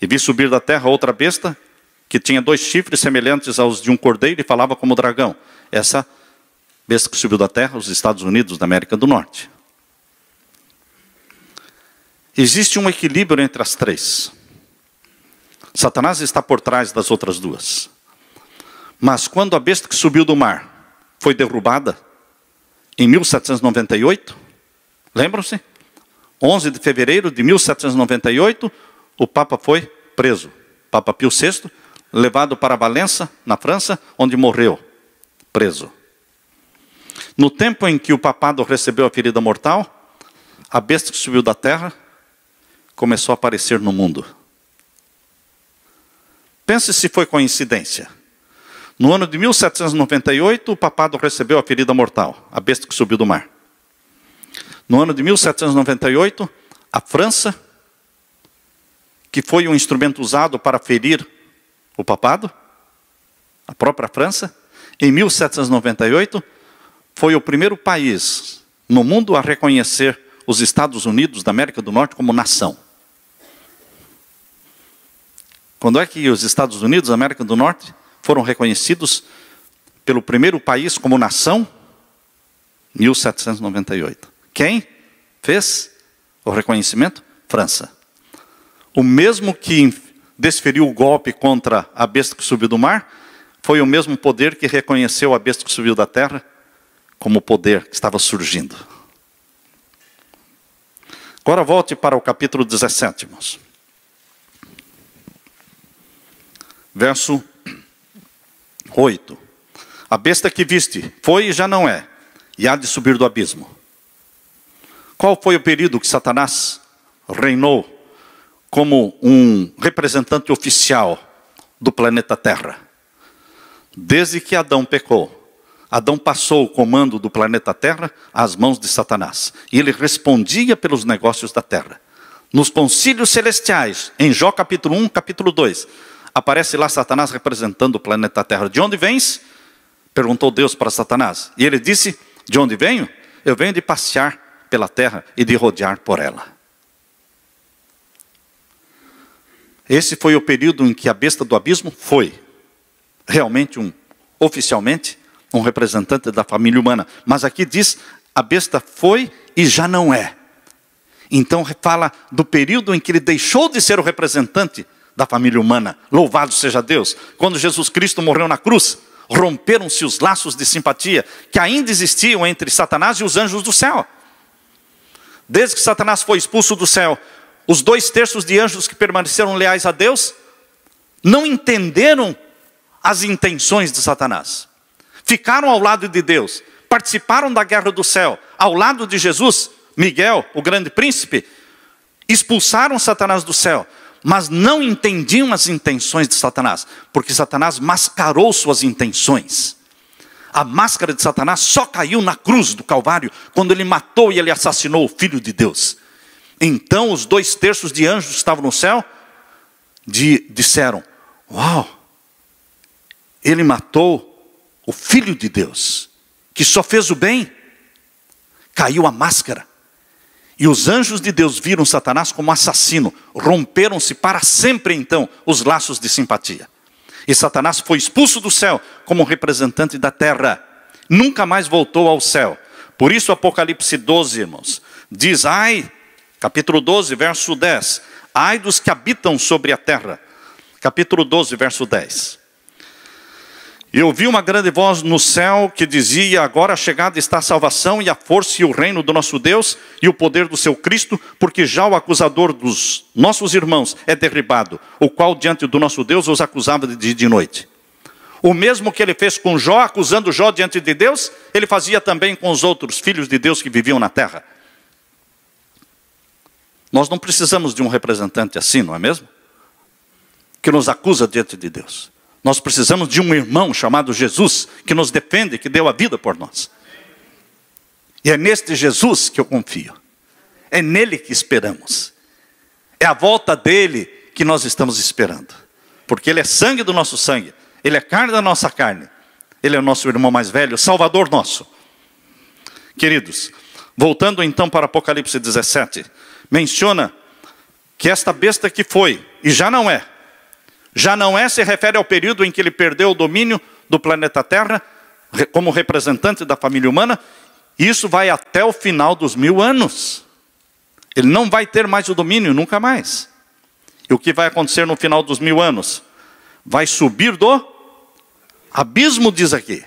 E vi subir da terra outra besta que tinha 2 chifres semelhantes aos de um cordeiro e falava como dragão. Essa besta que subiu da terra, os Estados Unidos da América do Norte. Existe um equilíbrio entre as 3. Satanás está por trás das outras 2. Mas quando a besta que subiu do mar foi derrubada, em 1798, lembram-se? 11 de fevereiro de 1798, o Papa foi preso. Papa Pio VI, levado para Valença, na França, onde morreu, preso. No tempo em que o papado recebeu a ferida mortal, a besta que subiu da terra começou a aparecer no mundo. Pense se foi coincidência. No ano de 1798, o papado recebeu a ferida mortal, a besta que subiu do mar. No ano de 1798, a França, que foi um instrumento usado para ferir o papado, a própria França, em 1798, foi o primeiro país no mundo a reconhecer os Estados Unidos da América do Norte como nação. Quando é que os Estados Unidos da América do Norte foram reconhecidos pelo primeiro país como nação? 1798. Quem fez o reconhecimento? França. O mesmo que desferiu o golpe contra a besta que subiu do mar, foi o mesmo poder que reconheceu a besta que subiu da terra como poder que estava surgindo. Agora volte para o capítulo 17, irmãos. Verso 8. A besta que viste foi e já não é, e há de subir do abismo. Qual foi o período que Satanás reinou como um representante oficial do planeta Terra? Desde que Adão pecou, Adão passou o comando do planeta Terra às mãos de Satanás. E ele respondia pelos negócios da terra. Nos concílios celestiais, em Jó capítulo 1, capítulo 2, aparece lá Satanás representando o planeta Terra. De onde vens? Perguntou Deus para Satanás. E ele disse, de onde venho? Eu venho de passear pela terra e de rodear por ela. Esse foi o período em que a besta do abismo foi realmente oficialmente, um representante da família humana. Mas aqui diz, a besta foi e já não é. Então fala do período em que ele deixou de ser o representante da família humana. Louvado seja Deus. Quando Jesus Cristo morreu na cruz, romperam-se os laços de simpatia que ainda existiam entre Satanás e os anjos do céu. Desde que Satanás foi expulso do céu, os 2/3 de anjos que permaneceram leais a Deus não entenderam as intenções de Satanás. Ficaram ao lado de Deus, participaram da guerra do céu, ao lado de Jesus. Miguel, o grande príncipe, expulsaram Satanás do céu, mas não entendiam as intenções de Satanás, porque Satanás mascarou suas intenções. A máscara de Satanás só caiu na cruz do Calvário, quando ele matou e ele assassinou o Filho de Deus. Então os 2/3 de anjos que estavam no céu disseram, uau, ele matou o Filho de Deus, que só fez o bem. Caiu a máscara. E os anjos de Deus viram Satanás como assassino. Romperam-se para sempre então os laços de simpatia. E Satanás foi expulso do céu como representante da terra. Nunca mais voltou ao céu. Por isso Apocalipse 12, irmãos, diz, ai, capítulo 12, verso 10. Ai dos que habitam sobre a terra. Capítulo 12, verso 10. E ouvi uma grande voz no céu que dizia, agora chegada está a salvação e a força e o reino do nosso Deus e o poder do seu Cristo, porque já o acusador dos nossos irmãos é derribado, o qual diante do nosso Deus os acusava de dia e de noite. O mesmo que ele fez com Jó, acusando Jó diante de Deus, ele fazia também com os outros filhos de Deus que viviam na terra. Nós não precisamos de um representante assim, não é mesmo? Que nos acusa diante de Deus. Nós precisamos de um irmão chamado Jesus, que nos defende, que deu a vida por nós. E é neste Jesus que eu confio. É nele que esperamos. É a volta dele que nós estamos esperando. Porque ele é sangue do nosso sangue. Ele é carne da nossa carne. Ele é o nosso irmão mais velho, Salvador nosso. Queridos, voltando então para Apocalipse 17, menciona que esta besta que foi, e já não é, Já não é se refere ao período em que ele perdeu o domínio do planeta Terra, como representante da família humana. Isso vai até o final dos 1000 anos. Ele não vai ter mais o domínio, nunca mais. E o que vai acontecer no final dos 1000 anos? Vai subir do abismo, diz aqui.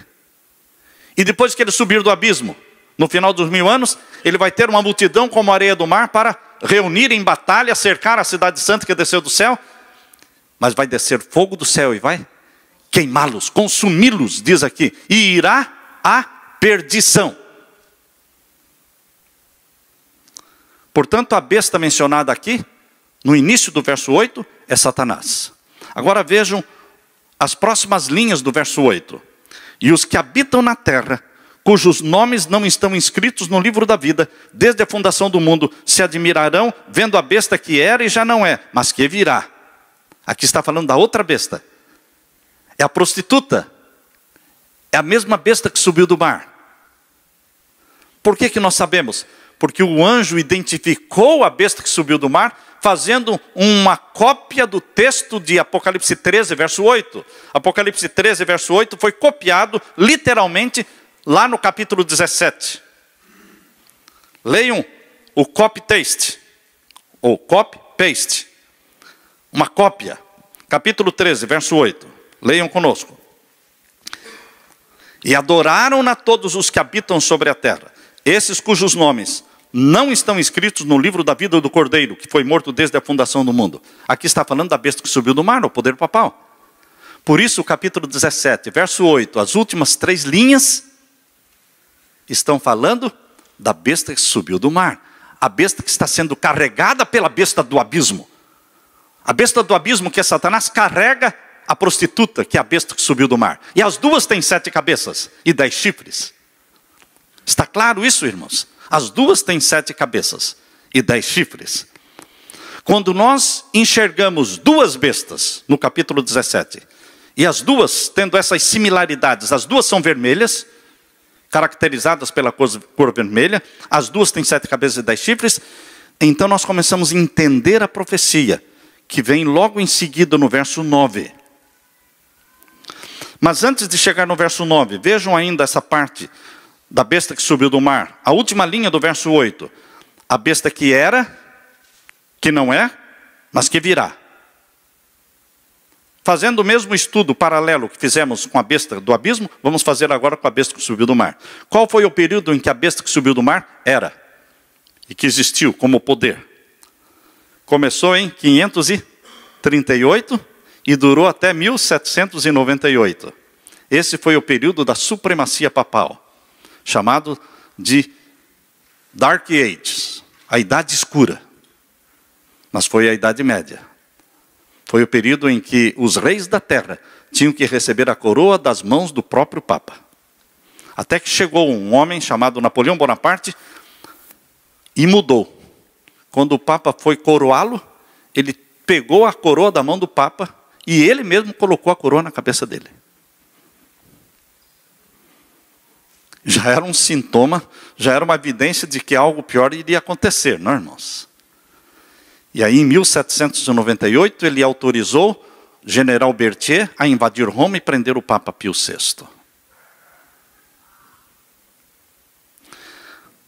E depois que ele subir do abismo, no final dos 1000 anos, ele vai ter uma multidão como a areia do mar para reunir em batalha, cercar a cidade santa que desceu do céu. Mas vai descer fogo do céu e vai queimá-los, consumi-los, diz aqui. E irá à perdição. Portanto, a besta mencionada aqui, no início do verso 8, é Satanás. Agora vejam as próximas linhas do verso 8. E os que habitam na terra, cujos nomes não estão inscritos no livro da vida, desde a fundação do mundo, se admirarão, vendo a besta que era e já não é, mas que virá. Aqui está falando da outra besta. É a prostituta. É a mesma besta que subiu do mar. Por que nós sabemos? Porque o anjo identificou a besta que subiu do mar, fazendo uma cópia do texto de Apocalipse 13, verso 8. Apocalipse 13, verso 8 foi copiado literalmente lá no capítulo 17. Leiam o copy-paste, ou copy-paste, uma cópia. Capítulo 13, verso 8. Leiam conosco. E adoraram-na todos os que habitam sobre a terra, esses cujos nomes não estão escritos no livro da vida do Cordeiro, que foi morto desde a fundação do mundo. Aqui está falando da besta que subiu do mar, o poder papal. Por isso o capítulo 17, verso 8, as últimas 3 linhas estão falando da besta que subiu do mar. A besta que está sendo carregada pela besta do abismo. A besta do abismo, que é Satanás, carrega a prostituta, que é a besta que subiu do mar. E as duas têm 7 cabeças e 10 chifres. Está claro isso, irmãos? As duas têm 7 cabeças e 10 chifres. Quando nós enxergamos 2 bestas, no capítulo 17, e as duas tendo essas similaridades, as duas são vermelhas, caracterizadas pela cor vermelha, as duas têm 7 cabeças e 10 chifres, então nós começamos a entender a profecia, que vem logo em seguida no verso 9. Mas antes de chegar no verso 9, vejam ainda essa parte da besta que subiu do mar. A última linha do verso 8. A besta que era, que não é, mas que virá. Fazendo o mesmo estudo paralelo que fizemos com a besta do abismo, vamos fazer agora com a besta que subiu do mar. Qual foi o período em que a besta que subiu do mar era? E que existiu como poder? Começou em 538 e durou até 1798. Esse foi o período da supremacia papal, chamado de Dark Ages, a Idade Escura. Mas foi a Idade Média. Foi o período em que os reis da terra tinham que receber a coroa das mãos do próprio Papa. Até que chegou um homem chamado Napoleão Bonaparte e mudou. Quando o Papa foi coroá-lo, ele pegou a coroa da mão do Papa e ele mesmo colocou a coroa na cabeça dele. Já era um sintoma, já era uma evidência de que algo pior iria acontecer, não, irmãos? E aí, em 1798, ele autorizou o general Berthier a invadir Roma e prender o Papa Pio VI.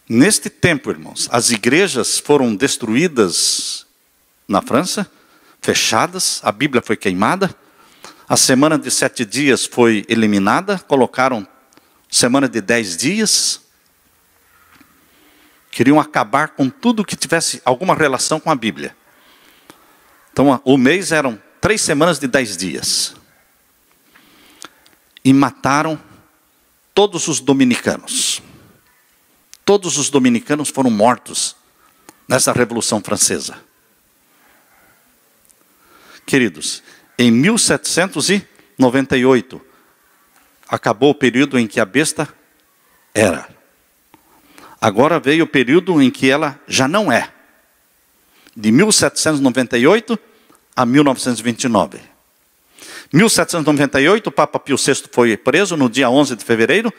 Neste tempo, irmãos, as igrejas foram destruídas na França, fechadas, a Bíblia foi queimada, a semana de 7 dias foi eliminada, colocaram semana de 10 dias. Queriam acabar com tudo que tivesse alguma relação com a Bíblia. Então, o mês eram 3 semanas de 10 dias. E mataram todos os dominicanos. Todos os dominicanos foram mortos nessa Revolução Francesa. Queridos, em 1798, acabou o período em que a besta era. Agora veio o período em que ela já não é. De 1798 a 1929. 1798, o Papa Pio VI foi preso no dia 11 de fevereiro.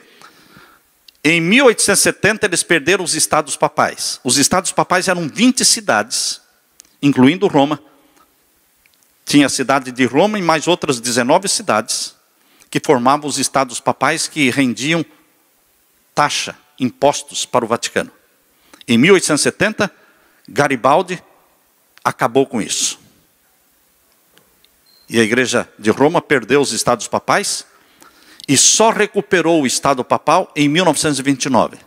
Em 1870, eles perderam os estados papais. Os estados papais eram 20 cidades, incluindo Roma, tinha a cidade de Roma e mais outras 19 cidades, que formavam os estados papais que rendiam taxa, impostos para o Vaticano. Em 1870, Garibaldi acabou com isso. E a Igreja de Roma perdeu os estados papais e só recuperou o estado papal em 1929,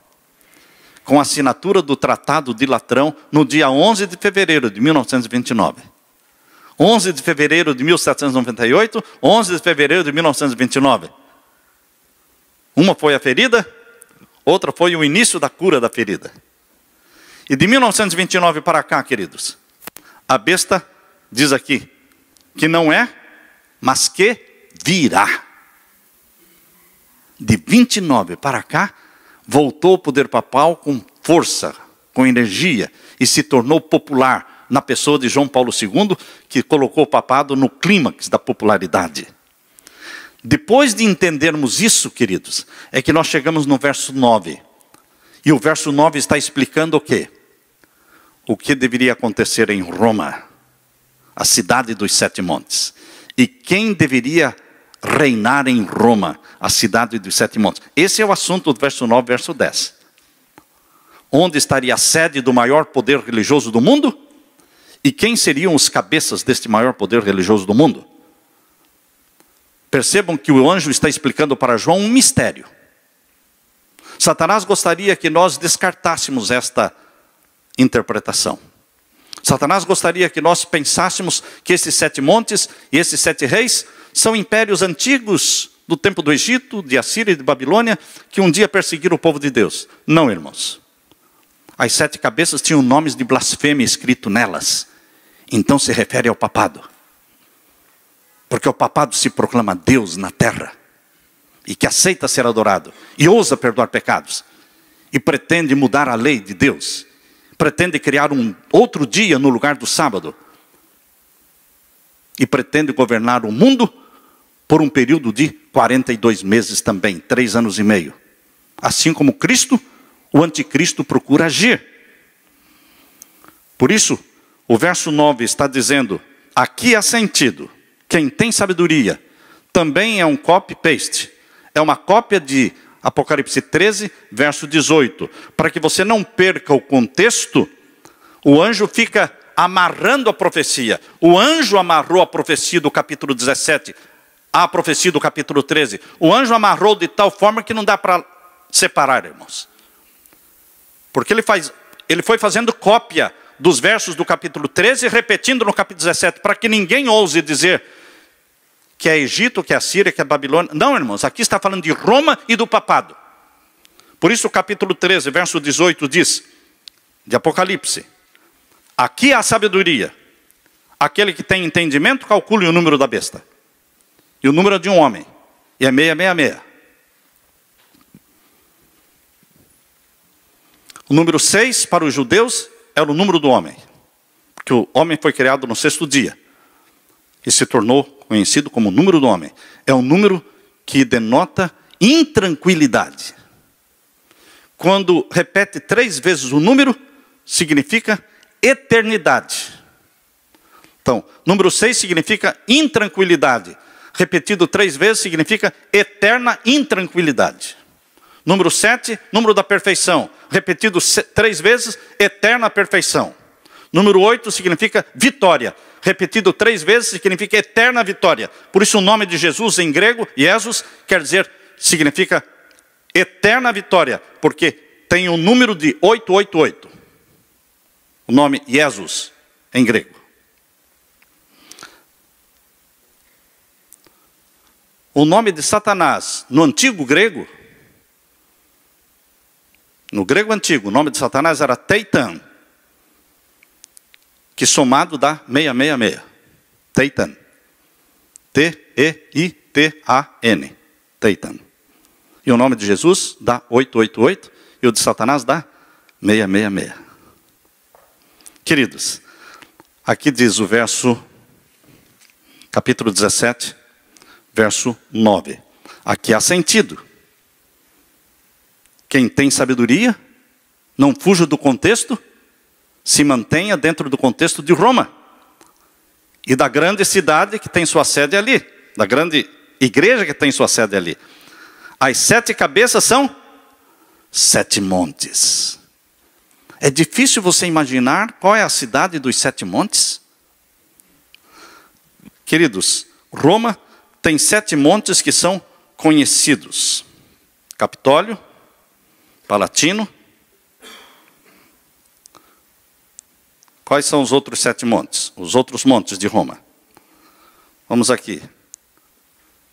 com a assinatura do Tratado de Latrão no dia 11 de fevereiro de 1929. 11 de fevereiro de 1798, 11 de fevereiro de 1929. Uma foi a ferida, outra foi o início da cura da ferida. E de 1929 para cá, queridos, a besta diz aqui que não é, mas que virá. De 29 para cá, voltou o poder papal com força, com energia, e se tornou popular na pessoa de João Paulo II, que colocou o papado no clímax da popularidade. Depois de entendermos isso, queridos, é que nós chegamos no verso 9. E o verso 9 está explicando o quê? O que deveria acontecer em Roma, a cidade dos 7 montes. E quem deveria reinar em Roma, a cidade dos 7 montes. Esse é o assunto do verso 9, verso 10. Onde estaria a sede do maior poder religioso do mundo? E quem seriam os cabeças deste maior poder religioso do mundo? Percebam que o anjo está explicando para João um mistério. Satanás gostaria que nós descartássemos esta interpretação. Satanás gostaria que nós pensássemos que esses 7 montes e esses 7 reis são impérios antigos do tempo do Egito, de Assíria e de Babilônia, que um dia perseguiram o povo de Deus. Não, irmãos. As 7 cabeças tinham nomes de blasfêmia escrito nelas. Então se refere ao papado. Porque o papado se proclama Deus na terra. E que aceita ser adorado. E ousa perdoar pecados. E pretende mudar a lei de Deus. Pretende criar um outro dia no lugar do sábado. E pretende governar o mundo por um período de 42 meses também. 3 anos e meio. Assim como Cristo, o anticristo procura agir. Por isso, o verso 9 está dizendo, aqui há sentido, quem tem sabedoria, também é um copy-paste. É uma cópia de Apocalipse 13, verso 18. Para que você não perca o contexto, o anjo fica amarrando a profecia. O anjo amarrou a profecia do capítulo 17, a profecia do capítulo 13. O anjo amarrou de tal forma que não dá para separar, irmãos. Porque ele foi fazendo cópia dos versos do capítulo 13, repetindo no capítulo 17, para que ninguém ouse dizer que é Egito, que é Assíria, que é Babilônia. Não, irmãos, aqui está falando de Roma e do papado. Por isso o capítulo 13, verso 18 diz, de Apocalipse, aqui há sabedoria. Aquele que tem entendimento, calcule o número da besta. E o número de um homem. E é 666. O número 6 para os judeus era o número do homem. Porque o homem foi criado no 6º dia. E se tornou conhecido como o número do homem. É um número que denota intranquilidade. Quando repete 3 vezes o número, significa eternidade. Então, número 6 significa intranquilidade. Repetido 3 vezes significa eterna intranquilidade. Número 7, número da perfeição. Repetido 3 vezes, eterna perfeição. Número 8 significa vitória. Repetido 3 vezes significa eterna vitória. Por isso o nome de Jesus em grego, Jesus, quer dizer, significa eterna vitória. Porque tem o número de 888. O nome Jesus em grego. O nome de Satanás no antigo grego, no grego antigo, o nome de Satanás era Teitan, que somado dá 666. Teitan. T-E-I-T-A-N. Teitan. E o nome de Jesus dá 888 e o de Satanás dá 666. Queridos, aqui diz o verso, capítulo 17, verso 9. Aqui há sentido. Quem tem sabedoria, não fuja do contexto, se mantenha dentro do contexto de Roma. e da grande cidade que tem sua sede ali, da grande igreja que tem sua sede ali. As 7 cabeças são 7 montes. É difícil você imaginar qual é a cidade dos 7 montes? Queridos, Roma tem 7 montes que são conhecidos: Capitólio, Palatino. Quais são os outros 7 montes? Os outros montes de Roma. Vamos aqui.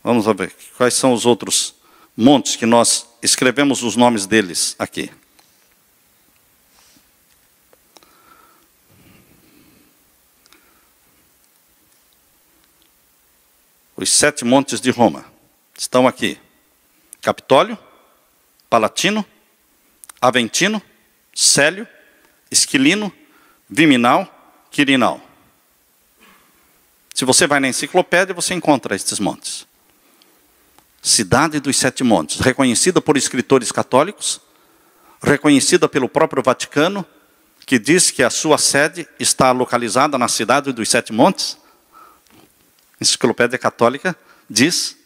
Vamos ver quais são os outros montes que nós escrevemos os nomes deles aqui. Os 7 montes de Roma estão aqui: Capitólio, Palatino, Aventino, Célio, Esquilino, Viminal, Quirinal. Se você vai na enciclopédia, você encontra estes montes. Cidade dos 7 montes, reconhecida por escritores católicos, reconhecida pelo próprio Vaticano, que diz que a sua sede está localizada na cidade dos 7 montes. Enciclopédia Católica diz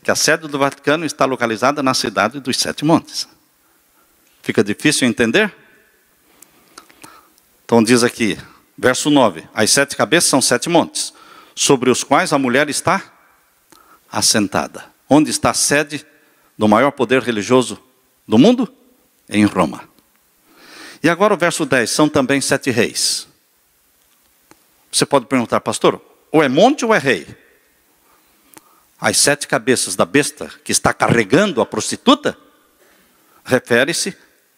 que a sede do Vaticano está localizada na cidade dos 7 montes. Fica difícil entender? Então diz aqui, verso 9: as 7 cabeças são 7 montes, sobre os quais a mulher está assentada. Onde está a sede do maior poder religioso do mundo? Em Roma. E agora o verso 10, são também 7 reis. Você pode perguntar, pastor, ou é monte ou é rei? As 7 cabeças da besta que está carregando a prostituta,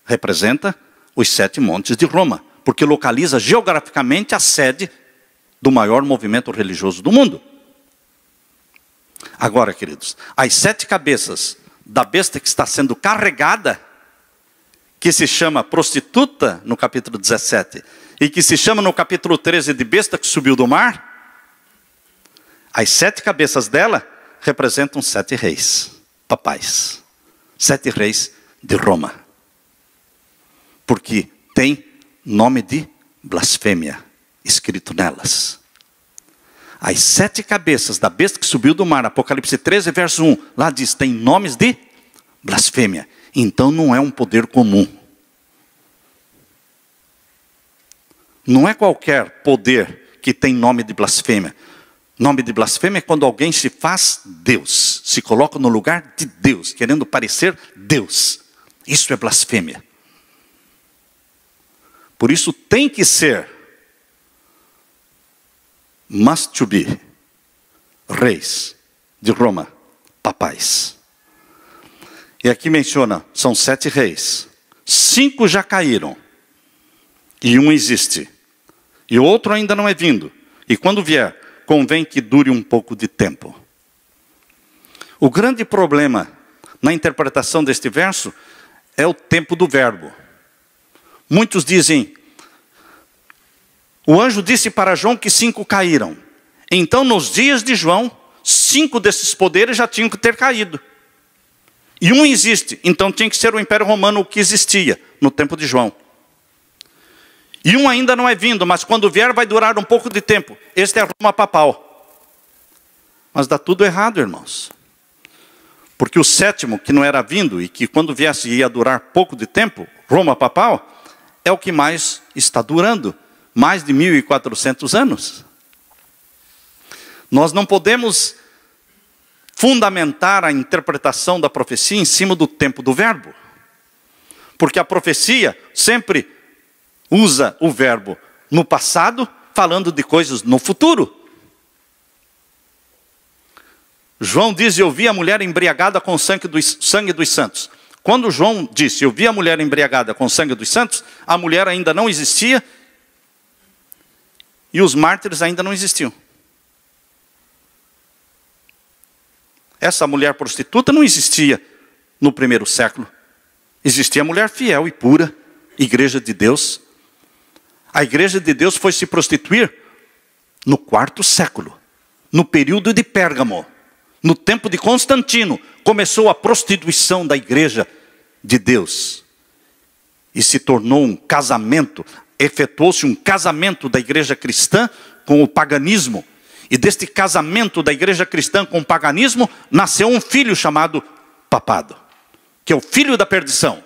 representa os 7 montes de Roma, porque localiza geograficamente a sede do maior movimento religioso do mundo. Agora, queridos, as 7 cabeças da besta que está sendo carregada, que se chama prostituta no capítulo 17, e que se chama no capítulo 13 de besta que subiu do mar, as 7 cabeças dela representam 7 reis, papais, 7 reis de Roma, porque tem nome de blasfêmia escrito nelas. As 7 cabeças da besta que subiu do mar, Apocalipse 13, verso 1, lá diz, tem nomes de blasfêmia. Então não é um poder comum. Não é qualquer poder que tem nome de blasfêmia. Nome de blasfêmia é quando alguém se faz Deus, se coloca no lugar de Deus, querendo parecer Deus. Isso é blasfêmia. Por isso tem que ser, must to be, reis de Roma, papais. E aqui menciona, são 7 reis. 5 já caíram. E um existe. E o outro ainda não é vindo. E quando vier, convém que dure um pouco de tempo. O grande problema na interpretação deste verso é o tempo do verbo. Muitos dizem, o anjo disse para João que 5 caíram. Então nos dias de João, 5 desses poderes já tinham que ter caído. E um existe, então tinha que ser o Império Romano que existia no tempo de João. E um ainda não é vindo, mas quando vier vai durar um pouco de tempo. Este é Roma papal. Mas dá tudo errado, irmãos. Porque o 7º, que não era vindo e que quando viesse ia durar pouco de tempo, Roma papal, é o que mais está durando. Mais de 1400 anos. Nós não podemos fundamentar a interpretação da profecia em cima do tempo do verbo. Porque a profecia sempre usa o verbo no passado, falando de coisas no futuro. João diz, eu vi a mulher embriagada com o sangue dos santos. Quando João disse, eu vi a mulher embriagada com o sangue dos santos, a mulher ainda não existia e os mártires ainda não existiam. Essa mulher prostituta não existia no primeiro século. Existia a mulher fiel e pura, igreja de Deus. A igreja de Deus foi se prostituir no 4º século, no período de Pérgamo. No tempo de Constantino, começou a prostituição da igreja de Deus. E se tornou um casamento. efetuou-se um casamento da igreja cristã com o paganismo. E deste casamento da igreja cristã com o paganismo, nasceu um filho chamado papado, que é o filho da perdição.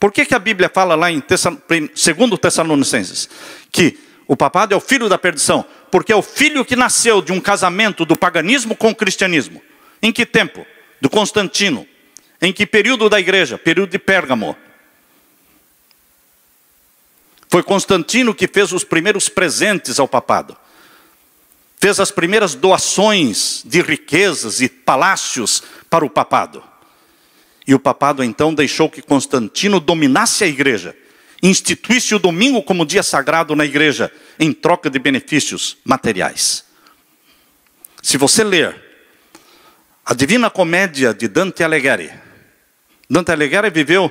Por que a Bíblia fala lá em 2 Tessalonicenses que o papado é o filho da perdição? Porque é o filho que nasceu de um casamento do paganismo com o cristianismo. Em que tempo? Do Constantino. Em que período da igreja? Período de Pérgamo. Foi Constantino que fez os primeiros presentes ao papado. Fez as primeiras doações de riquezas e palácios para o papado. E o papado então deixou que Constantino dominasse a igreja. Instituísse o domingo como dia sagrado na igreja, em troca de benefícios materiais. Se você ler a Divina Comédia de Dante Alighieri. Dante Alighieri viveu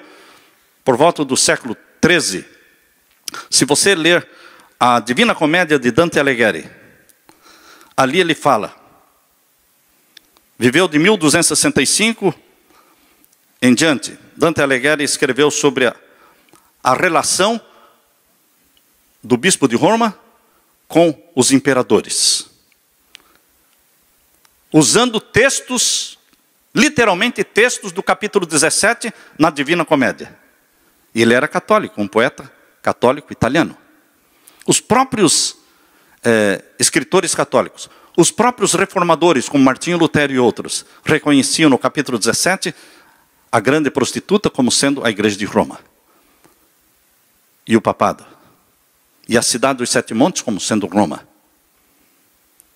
por volta do século XIII. Se você ler a Divina Comédia de Dante Alighieri, ali ele fala, viveu de 1265 em diante. Dante Alighieri escreveu sobre a relação do bispo de Roma com os imperadores. Usando textos, literalmente textos do capítulo 17 na Divina Comédia. E ele era católico, um poeta católico italiano. Os próprios escritores católicos, os próprios reformadores, como Martinho Lutero e outros, reconheciam no capítulo 17 a grande prostituta como sendo a igreja de Roma. E o papado. E a cidade dos Sete Montes como sendo Roma.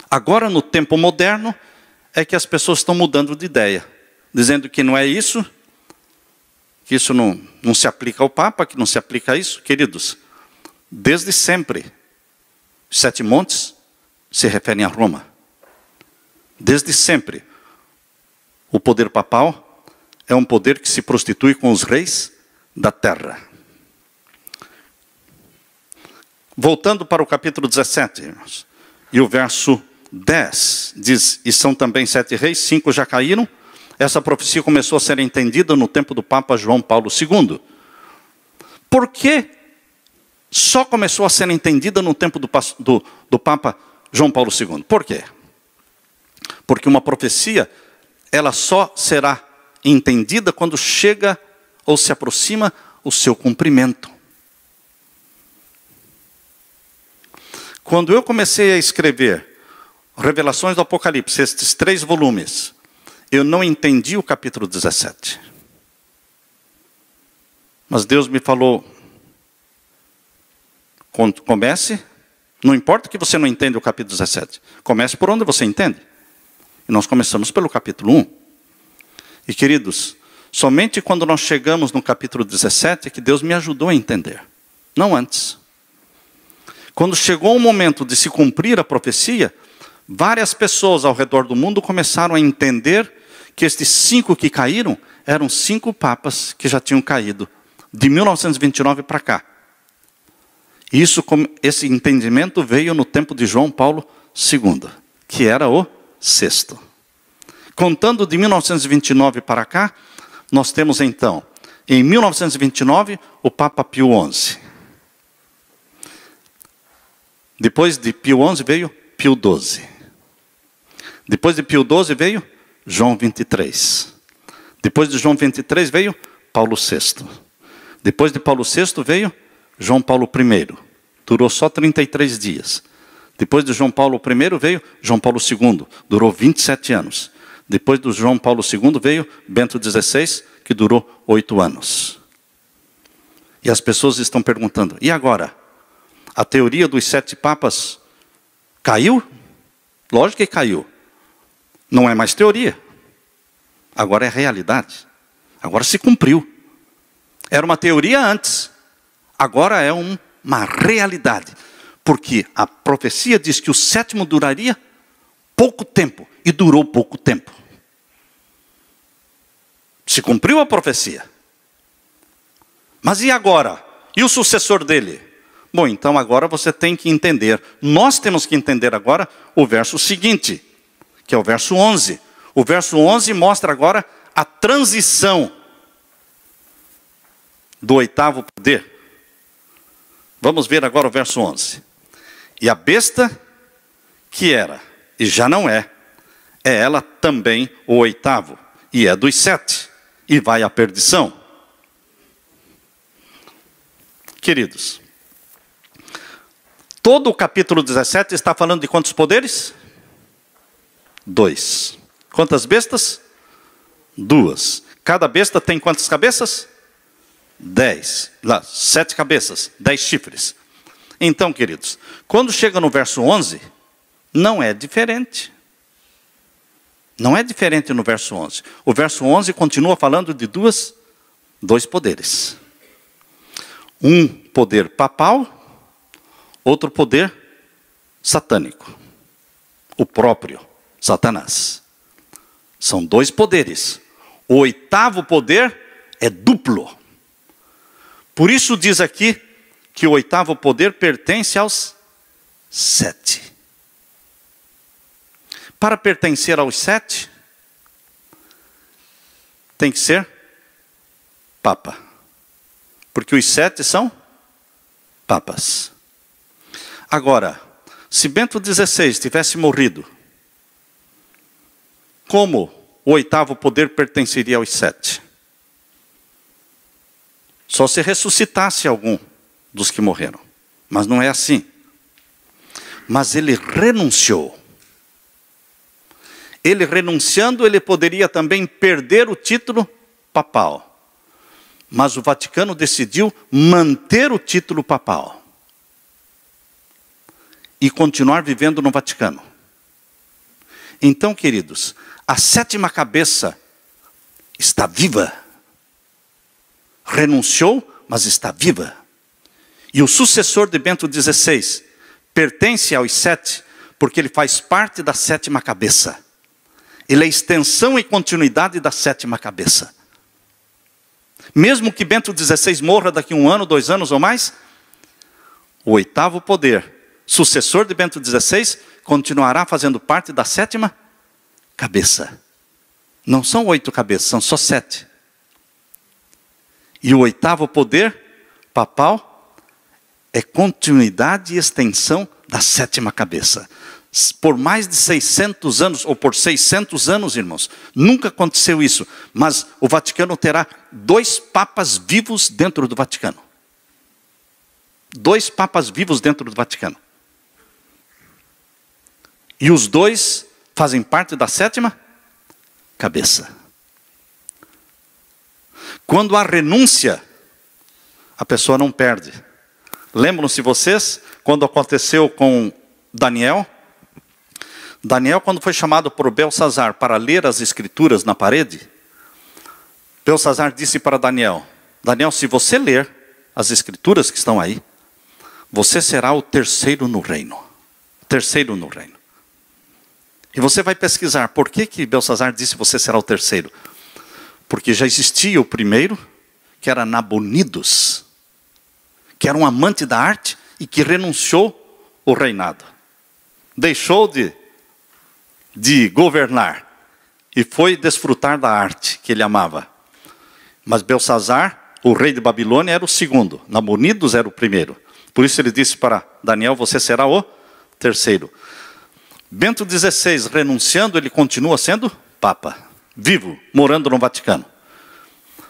Agora, no tempo moderno, é que as pessoas estão mudando de ideia. Dizendo que não é isso, que isso não se aplica ao Papa, que não se aplica a isso. Queridos, desde sempre, os Sete Montes se referem a Roma. Desde sempre, o poder papal é um poder que se prostitui com os reis da terra. Voltando para o capítulo 17, irmãos, e o verso 10, diz, e são também 7 reis, 5 já caíram. Essa profecia começou a ser entendida no tempo do Papa João Paulo II. Por que só começou a ser entendida no tempo do Papa João Paulo II? Por quê? Porque uma profecia, ela só será entendida quando chega ou se aproxima o seu cumprimento. Quando eu comecei a escrever Revelações do Apocalipse, estes 3 volumes, eu não entendi o capítulo 17. Mas Deus me falou, comece, não importa que você não entenda o capítulo 17, comece por onde você entende. E nós começamos pelo capítulo 1. E queridos, somente quando nós chegamos no capítulo 17 é que Deus me ajudou a entender, não antes. Quando chegou o momento de se cumprir a profecia, várias pessoas ao redor do mundo começaram a entender que estes 5 que caíram eram 5 papas que já tinham caído, de 1929 para cá. Esse entendimento veio no tempo de João Paulo II, que era o 6º. Contando de 1929 para cá, nós temos então, em 1929, o Papa Pio XI. Depois de Pio XI veio Pio XII. Depois de Pio XII veio João XXIII. Depois de João XXIII veio Paulo VI. Depois de Paulo VI veio João Paulo I. Durou só 33 dias. Depois de João Paulo I veio João Paulo II. Durou 27 anos. Depois do João Paulo II veio Bento XVI, que durou 8 anos. E as pessoas estão perguntando, e agora? A teoria dos 7 papas caiu? Lógico que caiu. Não é mais teoria. Agora é realidade. Agora se cumpriu. Era uma teoria antes. Agora é uma realidade. Porque a profecia diz que o 7º duraria pouco tempo. E durou pouco tempo. Se cumpriu a profecia. Mas e agora? E o sucessor dele? Bom, então agora você tem que entender. Nós temos que entender agora o verso seguinte, que é o verso 11. O verso 11 mostra agora a transição do 8º poder. Vamos ver agora o verso 11. E a besta que era e já não é ela também o oitavo, e é dos 7, e vai à perdição. Queridos, todo o capítulo 17 está falando de quantos poderes? 2. Quantas bestas? 2. Cada besta tem quantas cabeças? 10. Lá, 7 cabeças, 10 chifres. Então, queridos, quando chega no verso 11, não é diferente. Não é diferente no verso 11. O verso 11 continua falando de dois poderes. Um poder papal, outro poder satânico. O próprio Satanás. São 2 poderes. O oitavo poder é duplo. Por isso diz aqui que o oitavo poder pertence aos 7. Para pertencer aos 7, tem que ser papa. Porque os 7 são papas. Agora, se Bento XVI tivesse morrido, como o oitavo poder pertenceria aos 7? Só se ressuscitasse algum dos que morreram. Mas não é assim. Mas ele renunciou. Ele renunciando, ele poderia também perder o título papal. Mas o Vaticano decidiu manter o título papal. E continuar vivendo no Vaticano. Então, queridos, a 7ª cabeça está viva. Renunciou, mas está viva. E o sucessor de Bento XVI pertence aos 7, porque ele faz parte da 7ª cabeça. Ele é extensão e continuidade da 7ª cabeça. Mesmo que Bento XVI morra daqui 1 ano, 2 anos ou mais, o oitavo poder, sucessor de Bento XVI, continuará fazendo parte da 7ª cabeça. Não são 8 cabeças, são só 7. E o oitavo poder papal é continuidade e extensão da 7ª cabeça. Por mais de 600 anos, ou por 600 anos, irmãos, nunca aconteceu isso. Mas o Vaticano terá 2 papas vivos dentro do Vaticano. 2 papas vivos dentro do Vaticano. E os 2 fazem parte da 7ª cabeça. Quando há renúncia, a pessoa não perde. Lembram-se vocês, quando aconteceu com Daniel? Daniel, quando foi chamado por Belsazar para ler as escrituras na parede, Belsazar disse para Daniel: Daniel, se você ler as escrituras que estão aí, você será o terceiro no reino. Terceiro no reino. E você vai pesquisar, por que Belsazar disse você será o terceiro? Porque já existia o primeiro, que era Nabonidos, que era um amante da arte e que renunciou o reinado. Deixou de governar e foi desfrutar da arte que ele amava. Mas Belsazar, o rei de Babilônia, era o segundo. Nabonidos era o primeiro. Por isso ele disse para Daniel, você será o terceiro. Bento XVI, renunciando, ele continua sendo papa, vivo, morando no Vaticano.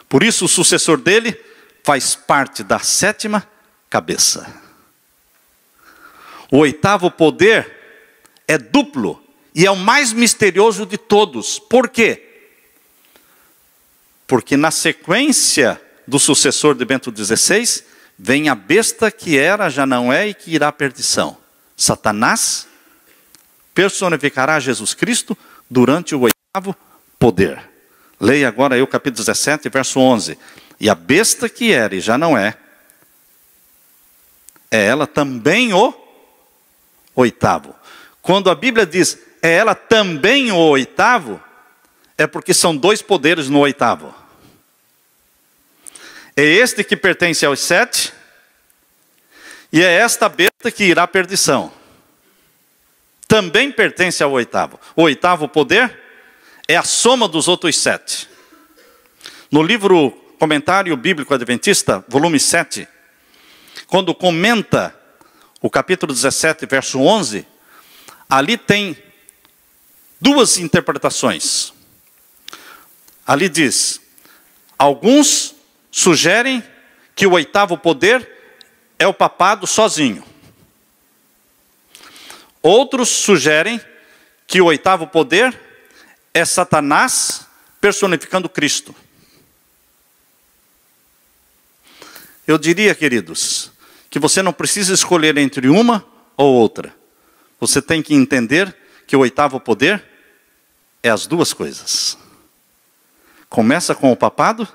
Por isso o sucessor dele faz parte da 7ª cabeça. O oitavo poder é duplo e é o mais misterioso de todos. Por quê? Porque na sequência do sucessor de Bento XVI, vem a besta que era, já não é e que irá à perdição. Satanás personificará Jesus Cristo durante o oitavo poder. Leia agora aí o capítulo 17, verso 11. E a besta que era e já não é ela também o oitavo. Quando a Bíblia diz, é ela também o oitavo, é porque são 2 poderes no oitavo. É este que pertence aos 7, e é esta besta que irá à perdição. Também pertence ao oitavo. O oitavo poder é a soma dos outros 7. No livro Comentário Bíblico Adventista, volume 7, quando comenta o capítulo 17, verso 11, ali tem duas interpretações. Ali diz: alguns sugerem que o oitavo poder é o papado sozinho. Outros sugerem que o oitavo poder é Satanás personificando Cristo. Eu diria, queridos, que você não precisa escolher entre uma ou outra. Você tem que entender que o oitavo poder é as duas coisas. Começa com o papado,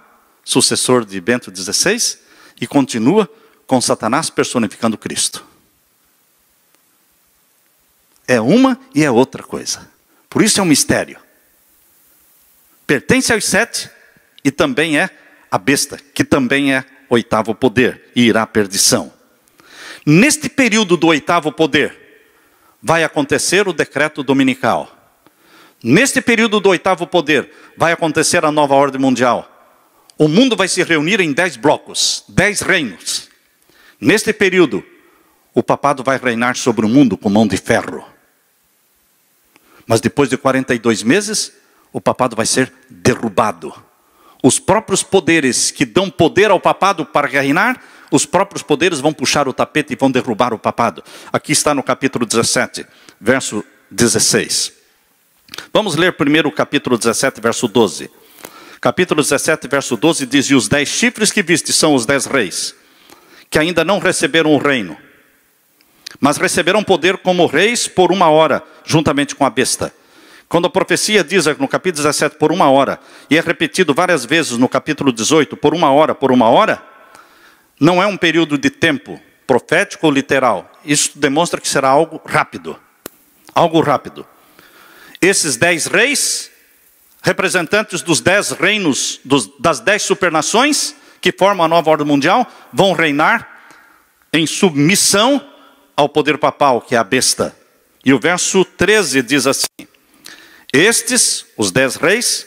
sucessor de Bento XVI, e continua com Satanás personificando Cristo. É uma e é outra coisa. Por isso é um mistério. Pertence aos 7 e também é a besta, que também é oitavo poder e irá à perdição. Neste período do oitavo poder, vai acontecer o decreto dominical. Neste período do oitavo poder, vai acontecer a nova ordem mundial. O mundo vai se reunir em 10 blocos, 10 reinos. Neste período, o papado vai reinar sobre o mundo com mão de ferro. Mas depois de 42 meses, o papado vai ser derrubado. Os próprios poderes que dão poder ao papado para reinar, os próprios poderes vão puxar o tapete e vão derrubar o papado. Aqui está no capítulo 17, verso 16. Vamos ler primeiro o capítulo 17, verso 12. Capítulo 17, verso 12 diz: e os 10 chifres que viste são os 10 reis, que ainda não receberam o reino, mas receberam poder como reis por 1 hora, juntamente com a besta. Quando a profecia diz no capítulo 17, por 1 hora, e é repetido várias vezes no capítulo 18, por 1 hora, não é um período de tempo profético ou literal. Isso demonstra que será algo rápido. Algo rápido. Esses 10 reis, representantes dos 10 reinos, das 10 supernações, que formam a nova ordem mundial, vão reinar em submissão ao poder papal, que é a besta. E o verso 13 diz assim: estes, os 10 reis,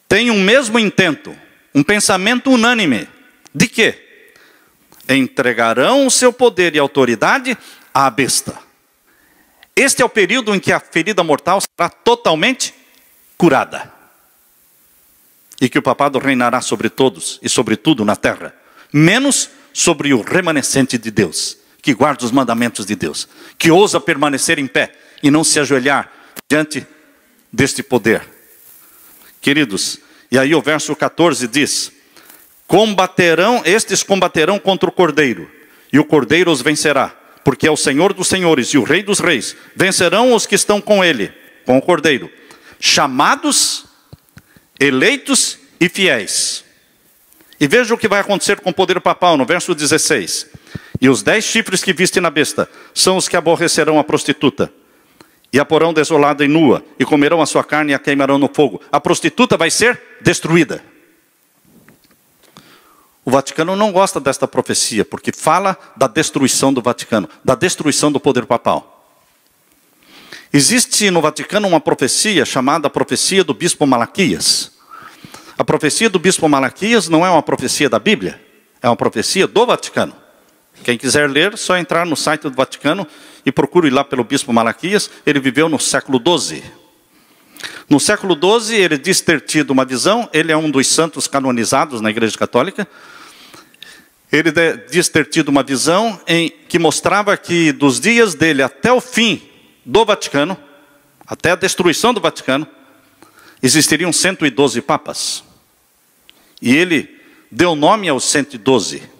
têm um mesmo intento, um pensamento unânime. De quê? Entregarão o seu poder e autoridade à besta. Este é o período em que a ferida mortal será totalmente curada. E que o papado reinará sobre todos e sobre tudo na terra, menos sobre o remanescente de Deus, que guarda os mandamentos de Deus, que ousa permanecer em pé e não se ajoelhar diante deste poder. Queridos, e aí o verso 14 diz: estes combaterão contra o Cordeiro, e o Cordeiro os vencerá, porque é o Senhor dos senhores e o Rei dos reis. Vencerão os que estão com ele, com o Cordeiro, chamados, eleitos e fiéis. E veja o que vai acontecer com o poder papal no verso 16. E os 10 chifres que viste na besta são os que aborrecerão a prostituta, e a porão desolada e nua, e comerão a sua carne e a queimarão no fogo. A prostituta vai ser destruída. O Vaticano não gosta desta profecia, porque fala da destruição do Vaticano, da destruição do poder papal. Existe no Vaticano uma profecia chamada profecia do Bispo Malaquias. A profecia do Bispo Malaquias não é uma profecia da Bíblia, é uma profecia do Vaticano. Quem quiser ler, é só entrar no site do Vaticano e procure lá pelo Bispo Malaquias. Ele viveu no século XII. No século XII, ele diz ter tido uma visão. Ele é um dos santos canonizados na Igreja Católica. Ele diz ter tido uma visão que mostrava que dos dias dele até o fim do Vaticano, até a destruição do Vaticano, existiriam 112 papas. E ele deu nome aos 112.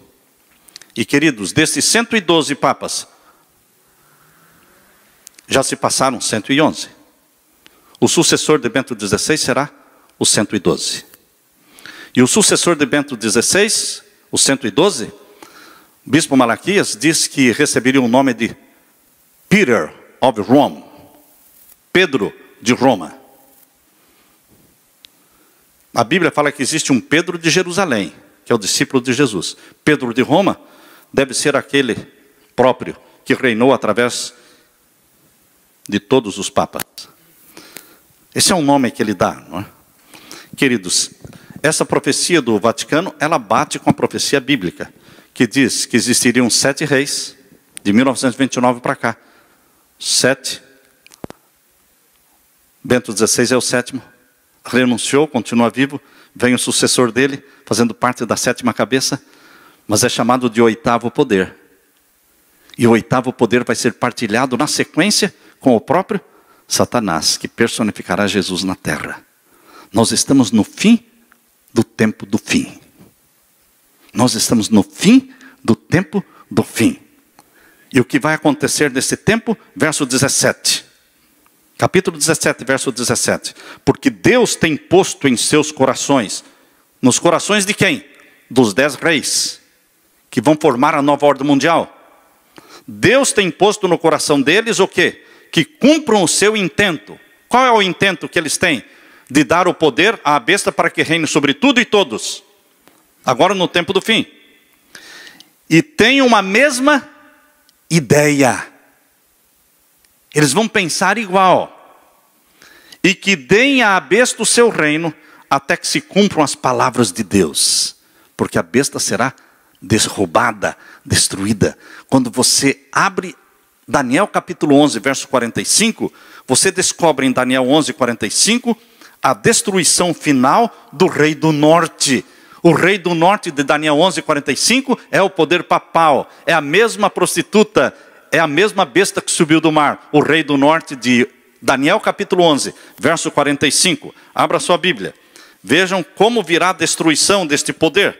E queridos, desses 112 papas, já se passaram 111. O sucessor de Bento XVI será o 112. E o sucessor de Bento XVI, o 112, o Bispo Malaquias diz que receberia o nome de Peter of Rome, Pedro de Roma. A Bíblia fala que existe um Pedro de Jerusalém, que é o discípulo de Jesus. Pedro de Roma deve ser aquele próprio que reinou através de todos os papas. Esse é o nome que ele dá, não é? Queridos, essa profecia do Vaticano, ela bate com a profecia bíblica, que diz que existiriam 7 reis, de 1929 para cá. 7. Bento XVI é o 7º. Renunciou, continua vivo. Vem o sucessor dele, fazendo parte da 7ª cabeça. Mas é chamado de 8º poder. E o 8º poder vai ser partilhado na sequência com o próprio Satanás, que personificará Jesus na terra. Nós estamos no fim do tempo do fim. Nós estamos no fim do tempo do fim. E o que vai acontecer nesse tempo? Verso 17. Capítulo 17, verso 17. Porque Deus tem posto em seus corações. Nos corações de quem? Dos 10 reis, que vão formar a nova ordem mundial. Deus tem posto no coração deles o quê? Que cumpram o seu intento. Qual é o intento que eles têm? De dar o poder à besta para que reine sobre tudo e todos. Agora no tempo do fim. E tem uma mesma ideia. Eles vão pensar igual. E que deem à besta o seu reino, até que se cumpram as palavras de Deus. Porque a besta será derrubada, destruída. Quando você abre Daniel capítulo 11, verso 45, você descobre em Daniel 11, 45, a destruição final do rei do norte. O rei do norte de Daniel 11, 45 é o poder papal. É a mesma prostituta, é a mesma besta que subiu do mar. O rei do norte de Daniel capítulo 11, verso 45. Abra sua Bíblia. Vejam como virá a destruição deste poder.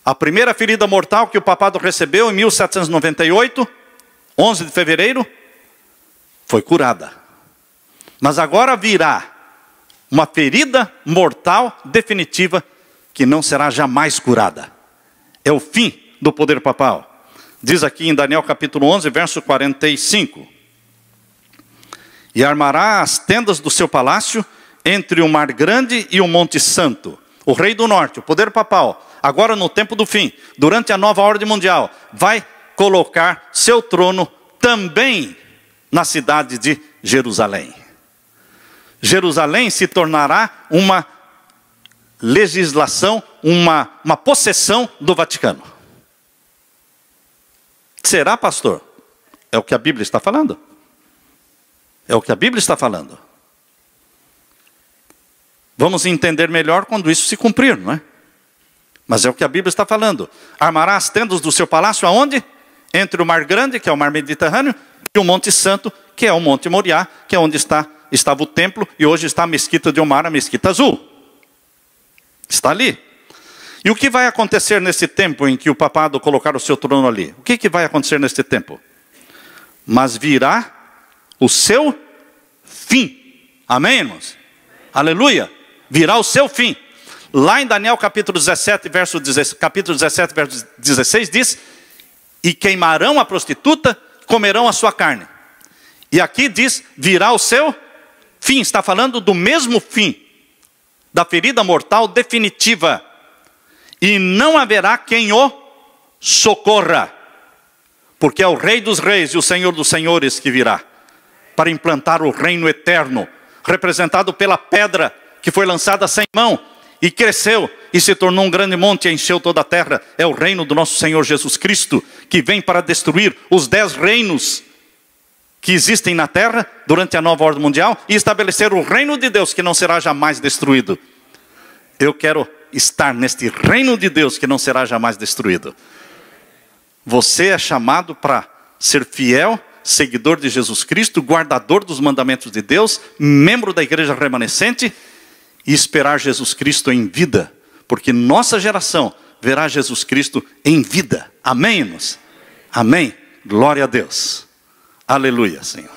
A primeira ferida mortal que o papado recebeu em 1798, 11 de fevereiro, foi curada. Mas agora virá uma ferida mortal definitiva que não será jamais curada. É o fim do poder papal. Diz aqui em Daniel capítulo 11, verso 45. E armará as tendas do seu palácio entre o mar grande e o monte santo. O rei do norte, o poder papal, agora no tempo do fim, durante a nova ordem mundial, vai colocar seu trono também na cidade de Jerusalém. Jerusalém se tornará uma legislação, uma possessão do Vaticano. Será, pastor? É o que a Bíblia está falando. É o que a Bíblia está falando. Vamos entender melhor quando isso se cumprir, não é? Mas é o que a Bíblia está falando. Armará as tendas do seu palácio aonde? Entre o mar grande, que é o mar Mediterrâneo, e o Monte Santo, que é o Monte Moriá, que é onde estava o templo, e hoje está a Mesquita de Omar, a Mesquita Azul. Está ali. E o que vai acontecer nesse tempo em que o papado colocar o seu trono ali? O que vai acontecer nesse tempo? Mas virá o seu fim. Amém, irmãos? Aleluia. Virá o seu fim. Lá em Daniel capítulo 17, verso 16 diz: e queimarão a prostituta, comerão a sua carne. E aqui diz, virá o seu fim. Está falando do mesmo fim, da ferida mortal definitiva. E não haverá quem o socorra, porque é o Rei dos Reis e o Senhor dos Senhores que virá, para implantar o reino eterno, representado pela pedra que foi lançada sem mão, e cresceu, e se tornou um grande monte, e encheu toda a terra. É o reino do nosso Senhor Jesus Cristo, que vem para destruir os 10 reinos que existem na terra, durante a nova ordem mundial, e estabelecer o reino de Deus, que não será jamais destruído. Eu quero estar neste reino de Deus, que não será jamais destruído. Você é chamado para ser fiel, seguidor de Jesus Cristo, guardador dos mandamentos de Deus, membro da igreja remanescente, e esperar Jesus Cristo em vida, porque nossa geração verá Jesus Cristo em vida. Amém, irmãos? Amém. Glória a Deus. Aleluia, Senhor.